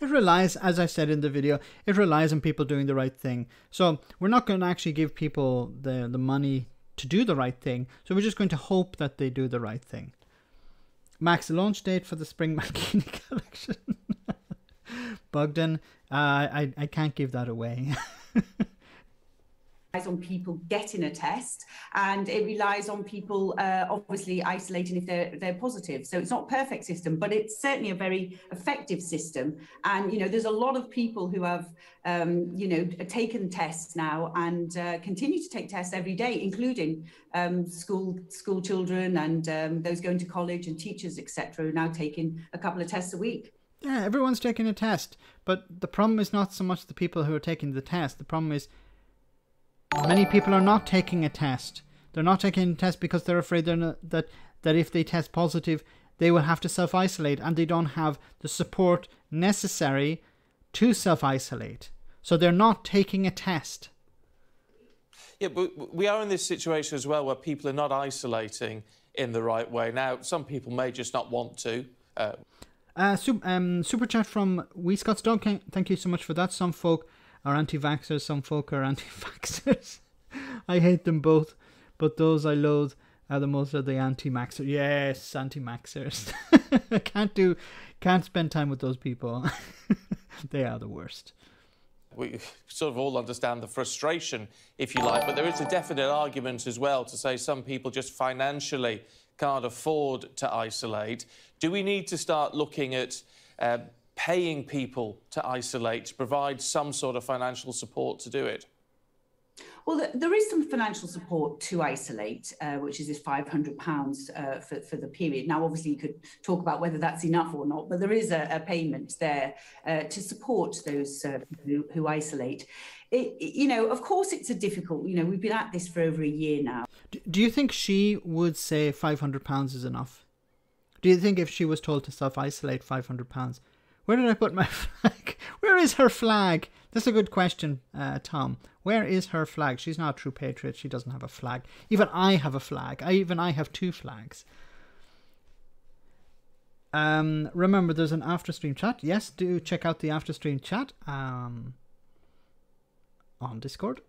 relies, as I said in the video, it relies on people doing the right thing. So we're not going to actually give people the money to do the right thing. So we're just going to hope that they do the right thing. Max, launch date for the Spring Mankini collection. Bogdan, I can't give that away. on people getting a test, and it relies on people obviously isolating if they're positive. So it's not a perfect system, but it's certainly a very effective system. And you know, there's a lot of people who have you know, taken tests now and continue to take tests every day, including school children and those going to college and teachers, etc., who are now taking a couple of tests a week. Yeah, everyone's taking a test, but the problem is not so much the people who are taking the test. The problem is many people are not taking a test. They're not taking a test because they're afraid that if they test positive, they will have to self-isolate, and they don't have the support necessary to self-isolate. So they're not taking a test. Yeah, but we are in this situation as well where people are not isolating in the right way. Now, some people may just not want to. Super chat from Wee Scott's Dog. Thank you so much for that. Some folk are anti-vaxxers, some folk are anti-vaxxers. I hate them both, but those I loathe the most are the anti-maxers. Yes, anti-maxers. Can't spend time with those people. They are the worst. We sort of all understand the frustration, if you like, but there is a definite argument as well to say some people just financially can't afford to isolate. Do we need to start looking at paying people to isolate, to provide some sort of financial support to do it? Well, there is some financial support to isolate, which is this £500 for the period. Now, obviously, you could talk about whether that's enough or not, but there is a payment there to support those who isolate. You know, of course, it's a difficult, you know, we've been at this for over a year now. Do you think she would say £500 is enough? Do you think if she was told to self-isolate, £500? Where did I put my flag? Where is her flag? That's a good question, Tom. Where is her flag? She's not a true patriot. She doesn't have a flag. Even I have a flag. I have two flags. Remember, there's an after stream chat. Yes, do check out the after stream chat on Discord.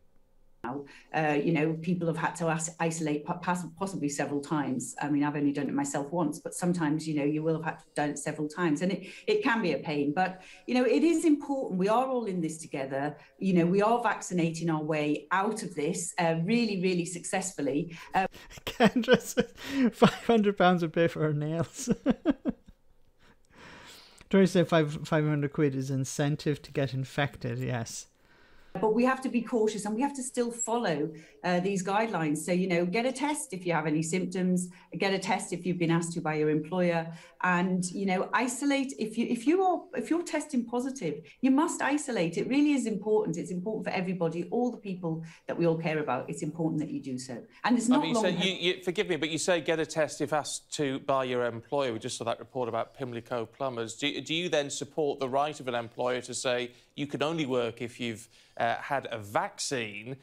You know, people have had to isolate possibly several times. I mean, I've only done it myself once, but sometimes, you know, you will have had to done it several times, and it can be a pain. But, you know, it is important. We are all in this together. You know, we are vaccinating our way out of this really, really successfully. Kendra says £500 would pay for her nails. Tori said 500 quid is incentive to get infected. Yes. But we have to be cautious, and we have to still follow these guidelines. So, you know, get a test if you have any symptoms, get a test if you've been asked to by your employer, and, you know, isolate. If you're testing positive, you must isolate. It really is important. It's important for everybody, all the people that we all care about. It's important that you do so. And it's not long. So you forgive me, but you say get a test if asked to by your employer. We just saw that report about Pimlico plumbers. Do you then support the right of an employer to say you can only work if you've had a vaccine?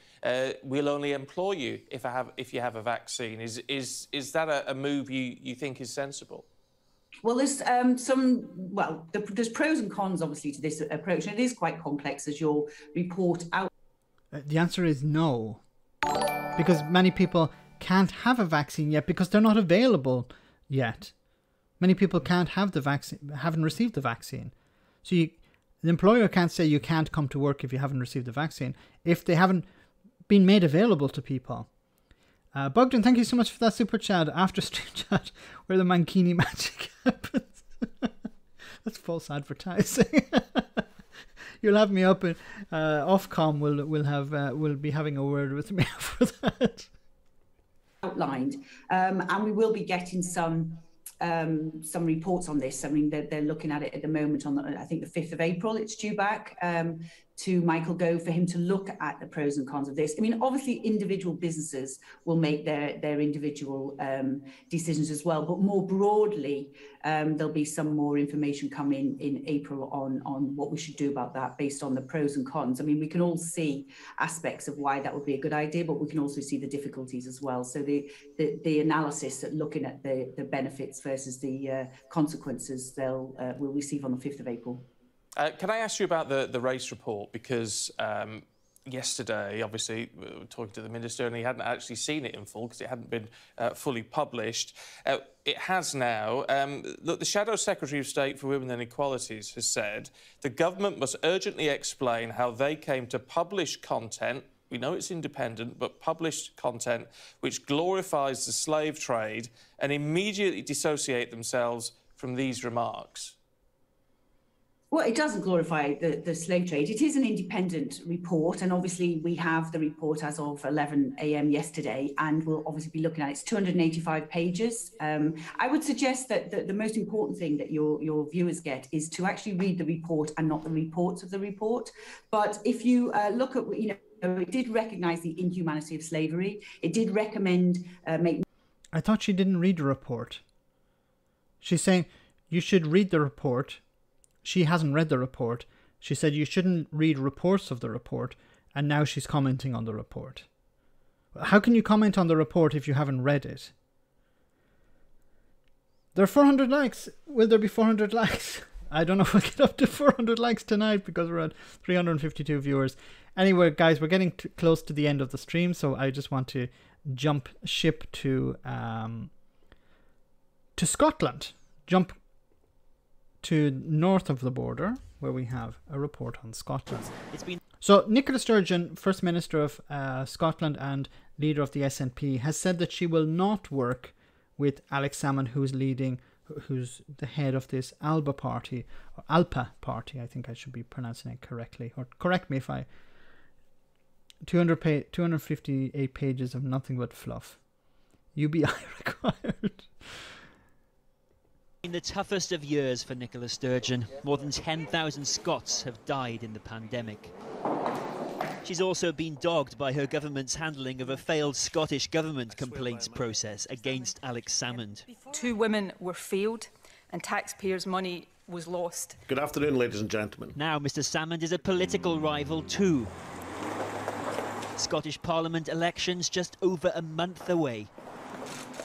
We'll only employ you if you have a vaccine. Is that a move you think is sensible? Well, there's there's pros and cons, obviously, to this approach, and it is quite complex, as your report out. The answer is no, because many people can't have a vaccine yet because they're not available yet. Many people can't have the vaccine, haven't received the vaccine. So the employer can't say you can't come to work if you haven't received the vaccine, if they haven't been made available to people. Bogdan, thank you so much for that super chat, after stream chat, where the Mankini magic happens. That's false advertising. You'll have me up in Ofcom. We'll be having a word with me for that. Outlined, and we will be getting some reports on this. I mean, they're looking at it at the moment on I think the 5th of April. It's due back to Michael Gove for him to look at the pros and cons of this. I mean, obviously individual businesses will make their individual decisions as well, but more broadly, there'll be some more information coming in April on what we should do about that based on the pros and cons. I mean, we can all see aspects of why that would be a good idea, but we can also see the difficulties as well. So the analysis at looking at the benefits versus the consequences we'll receive on the 5th of April. Can I ask you about the race report? Because yesterday, obviously, we were talking to the Minister and he hadn't actually seen it in full because it hadn't been fully published. It has now. Look, the Shadow Secretary of State for Women and Equalities has said the government must urgently explain how they came to publish content, we know it's independent, but published content which glorifies the slave trade and immediately dissociate themselves from these remarks. Well, it doesn't glorify the slave trade. It is an independent report, and obviously we have the report as of 11 a.m. yesterday, and we'll obviously be looking at it. It's 285 pages. I would suggest that the most important thing that your viewers get is to actually read the report and not the reports of the report. But if you look at, you know, it did recognise the inhumanity of slavery. It did recommend I thought she didn't read the report. She's saying you should read the report. She hasn't read the report. She said you shouldn't read reports of the report, and now she's commenting on the report. How can you comment on the report if you haven't read it? There are 400 likes. Will there be 400 likes? I don't know if we'll get up to 400 likes tonight because we're at 352 viewers. Anyway, guys, we're getting close to the end of the stream, so I just want to jump ship to Scotland. Jump to north of the border, where we have a report on Scotland. So Nicola Sturgeon, First Minister of Scotland and leader of the SNP, has said that she will not work with Alex Salmond, who's the head of this Alba party, or Alpa party, I think I should be pronouncing it correctly, or correct me if I... 258 pages of nothing but fluff. UBI required. In the toughest of years for Nicola Sturgeon, more than 10,000 Scots have died in the pandemic. She's also been dogged by her government's handling of a failed Scottish government complaints process against Alex Salmond. 2 women were failed and taxpayers' money was lost. Good afternoon, ladies and gentlemen. Now Mr Salmond is a political rival too. Scottish Parliament elections just over a month away.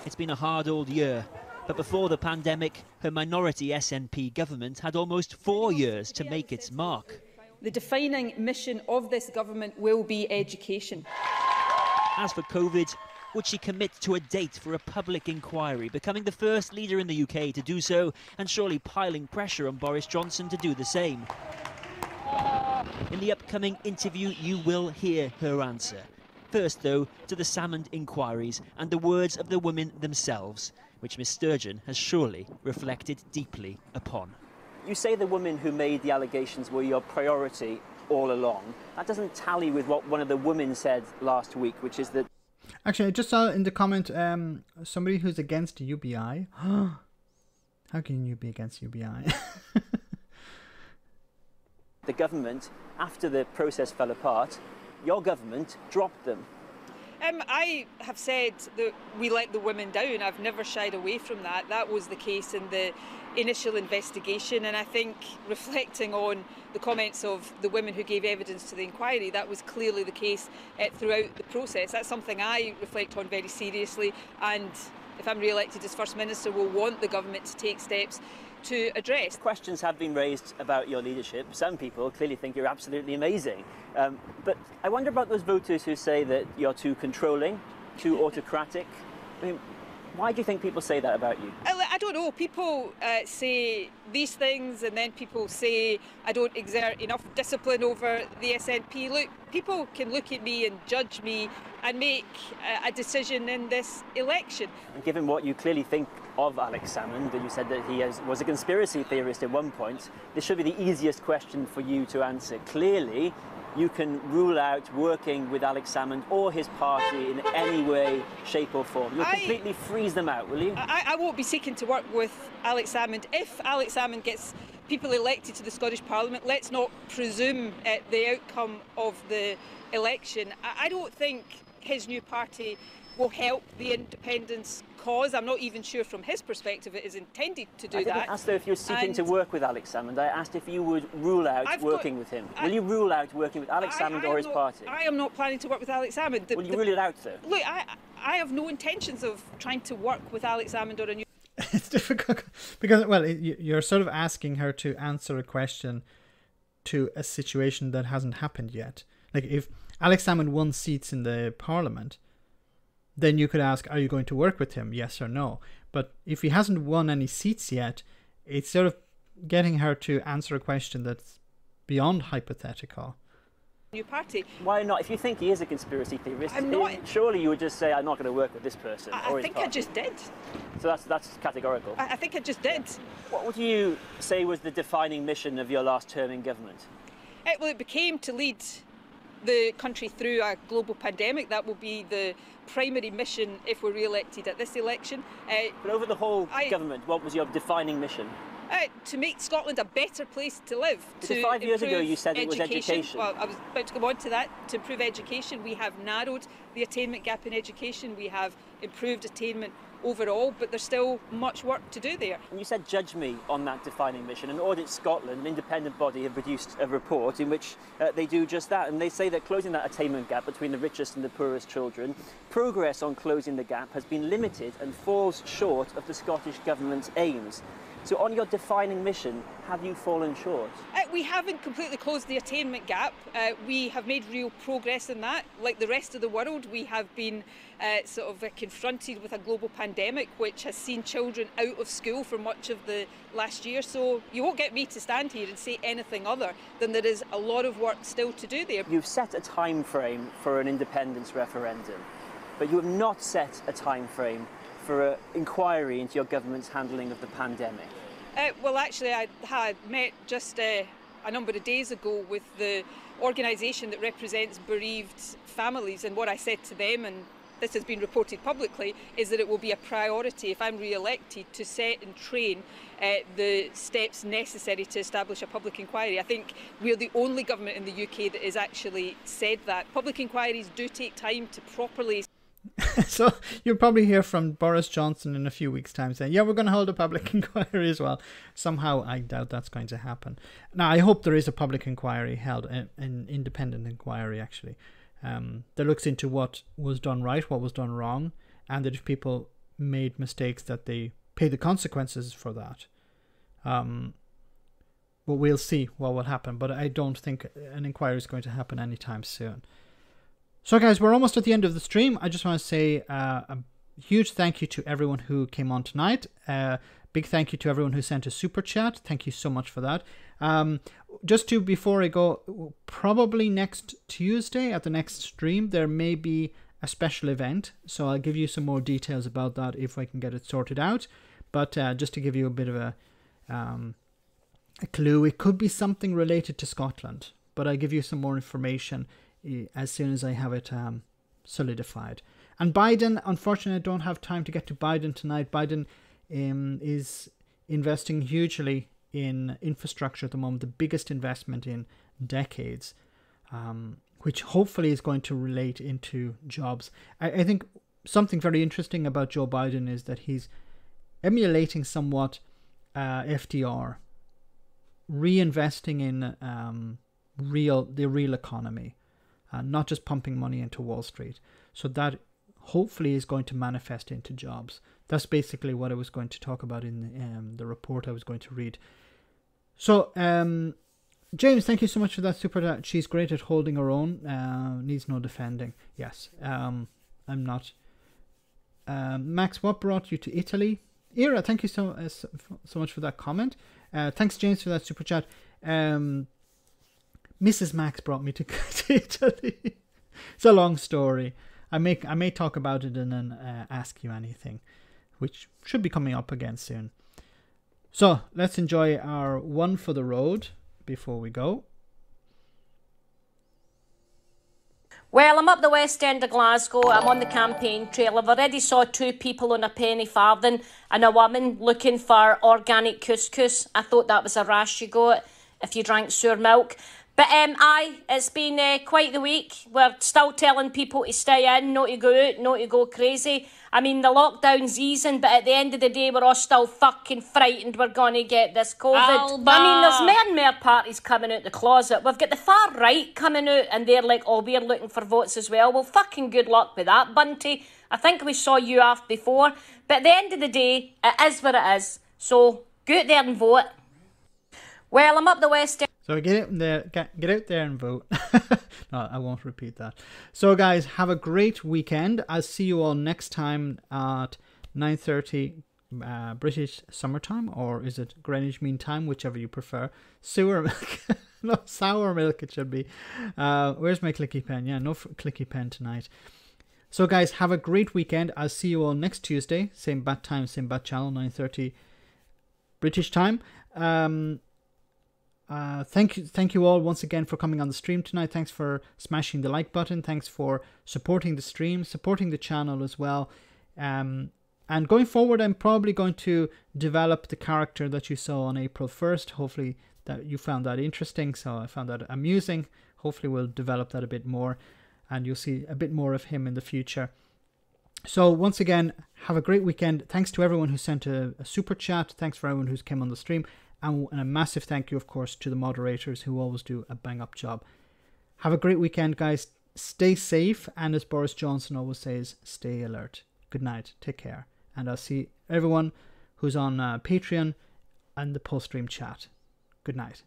It's been a hard old year. But before the pandemic, her minority SNP government had almost 4 years to make its mark. The defining mission of this government will be education. As for COVID, would she commit to a date for a public inquiry, becoming the first leader in the UK to do so, and surely piling pressure on Boris Johnson to do the same? In the upcoming interview, you will hear her answer. First, though, to the Salmond inquiries and the words of the women themselves, which Miss Sturgeon has surely reflected deeply upon. You say the women who made the allegations were your priority all along. That doesn't tally with what one of the women said last week, which is that... Actually, I just saw in the comment somebody who's against UBI. How can you be against UBI? The government, after the process fell apart, your government dropped them. I have said that we let the women down. I've never shied away from that. That was the case in the initial investigation, and I think reflecting on the comments of the women who gave evidence to the inquiry, that was clearly the case throughout the process. That's something I reflect on very seriously, and if I'm re-elected as First Minister, will want the government to take steps to address. Questions have been raised about your leadership. Some people clearly think you're absolutely amazing. But I wonder about those voters who say that you're too controlling, too autocratic. I mean, why do you think people say that about you? I don't know. People say these things, and then people say I don't exert enough discipline over the SNP. Look, people can look at me and judge me and make a decision in this election. And given what you clearly think of Alex Salmond, that you said that he was a conspiracy theorist at one point, this should be the easiest question for you to answer. Clearly, you can rule out working with Alex Salmond or his party in any way, shape or form. You'll completely freeze them out, will you? I won't be seeking to work with Alex Salmond. If Alex Salmond gets people elected to the Scottish Parliament, let's not presume the outcome of the election. I don't think his new party will help the independence cause. I'm not even sure from his perspective it is intended to do that. I didn't ask though if you're seeking to work with Alex Salmond. I asked if you would rule out working with him. Will you rule out working with Alex Salmond or his party? I am not planning to work with Alex Salmond. Will you rule it out though? Look, I have no intentions of trying to work with Alex Salmond or a new... It's difficult because, well, you're sort of asking her to answer a question to a situation that hasn't happened yet. Like, if Alex Salmond won seats in the Parliament, then you could ask, are you going to work with him? Yes or no. But if he hasn't won any seats yet, it's sort of getting her to answer a question that's beyond hypothetical. New party. Why not? If you think he is a conspiracy theorist, surely you would just say, I'm not going to work with this person. I think I just did. So that's categorical. I think I just did. What would you say was the defining mission of your last term in government? Well, it became to lead the country through a global pandemic. That will be the primary mission if we're re-elected at this election. But over the whole government, what was your defining mission? To make Scotland a better place to live. Because 5 years ago you said it was education. Well, I was about to go on to that. To improve education, we have narrowed the attainment gap in education. We have improved attainment overall, but there's still much work to do there. And you said judge me on that defining mission, and Audit Scotland, an independent body, have produced a report in which they do just that, and they say that closing that attainment gap between the richest and the poorest children, progress on closing the gap has been limited and falls short of the Scottish Government's aims. So on your defining mission, have you fallen short? We haven't completely closed the attainment gap. We have made real progress in that. Like the rest of the world, we have been confronted with a global pandemic which has seen children out of school for much of the last year. So you won't get me to stand here and say anything other than there is a lot of work still to do there. You've set a time frame for an independence referendum, but you have not set a time frame for an inquiry into your government's handling of the pandemic. Well, actually, I had met just a number of days ago with the organisation that represents bereaved families, and what I said to them, and this has been reported publicly, is that it will be a priority if I'm re-elected to set and train the steps necessary to establish a public inquiry. I think we're the only government in the UK that has actually said that. Public inquiries do take time to properly... So you'll probably hear from Boris Johnson in a few weeks' time saying, yeah, we're going to hold a public inquiry as well. Somehow I doubt that's going to happen. Now, I hope there is a public inquiry held, an independent inquiry actually, that looks into what was done right, what was done wrong, and that if people made mistakes that they pay the consequences for that. But we'll see what will happen. But I don't think an inquiry is going to happen anytime soon. So guys, we're almost at the end of the stream. I just want to say a huge thank you to everyone who came on tonight. Big thank you to everyone who sent a super chat. Thank you so much for that. Before I go, probably next Tuesday at the next stream, there may be a special event. So I'll give you some more details about that if I can get it sorted out. But just to give you a bit of a clue, it could be something related to Scotland. But I'll give you some more information as soon as I have it solidified. And Biden, unfortunately, I don't have time to get to Biden tonight. Biden is investing hugely in infrastructure at the moment, the biggest investment in decades, which hopefully is going to relate into jobs. I think something very interesting about Joe Biden is that he's emulating somewhat FDR, reinvesting in the real economy, not just pumping money into Wall Street. So that hopefully is going to manifest into jobs. That's basically what I was going to talk about in the report I was going to read. So, James, thank you so much for that super chat. She's great at holding her own. Needs no defending. Yes, I'm not. Max, what brought you to Italy? Ira, thank you so much for that comment. Thanks, James, for that super chat. Mrs. Max brought me to Italy. It's a long story. I may talk about it and then ask you anything, which should be coming up again soon. So let's enjoy our one for the road before we go. Well, I'm up the west end of Glasgow. I'm on the campaign trail. I've already saw 2 people on a penny farthing and a woman looking for organic couscous. I thought that was a rash you got if you drank sour milk. But it's been quite the week. We're still telling people to stay in, not to go out, not to go crazy. I mean, the lockdown's easing, but at the end of the day, we're all still fucking frightened we're going to get this COVID. Alba. I mean, there's more and more parties coming out the closet. We've got the far right coming out, and they're like, oh, we're looking for votes as well. Well, fucking good luck with that, Bunty. I think we saw you off before. But at the end of the day, it is what it is. So, go out there and vote. Well, I'm up the west end. So get out there and vote. No, I won't repeat that. So guys, have a great weekend. I'll see you all next time at 9:30 British summertime, or is it Greenwich Mean Time, whichever you prefer. Sour milk. No, sour milk it should be. Where's my clicky pen? Yeah, no clicky pen tonight. So guys, have a great weekend. I'll see you all next Tuesday. Same bat time, same bat channel, 9:30 British time. Thank you all once again for coming on the stream tonight. Thanks for smashing the like button. Thanks for supporting the stream, supporting the channel as well. And going forward, I'm probably going to develop the character that you saw on April 1st. Hopefully that you found that interesting. So I found that amusing. Hopefully we'll develop that a bit more and you'll see a bit more of him in the future. So once again, have a great weekend. Thanks to everyone who sent a super chat. Thanks for everyone who's came on the stream. And a massive thank you, of course, to the moderators who always do a bang-up job. Have a great weekend, guys. Stay safe. And as Boris Johnson always says, stay alert. Good night. Take care. And I'll see everyone who's on Patreon and the post-stream chat. Good night.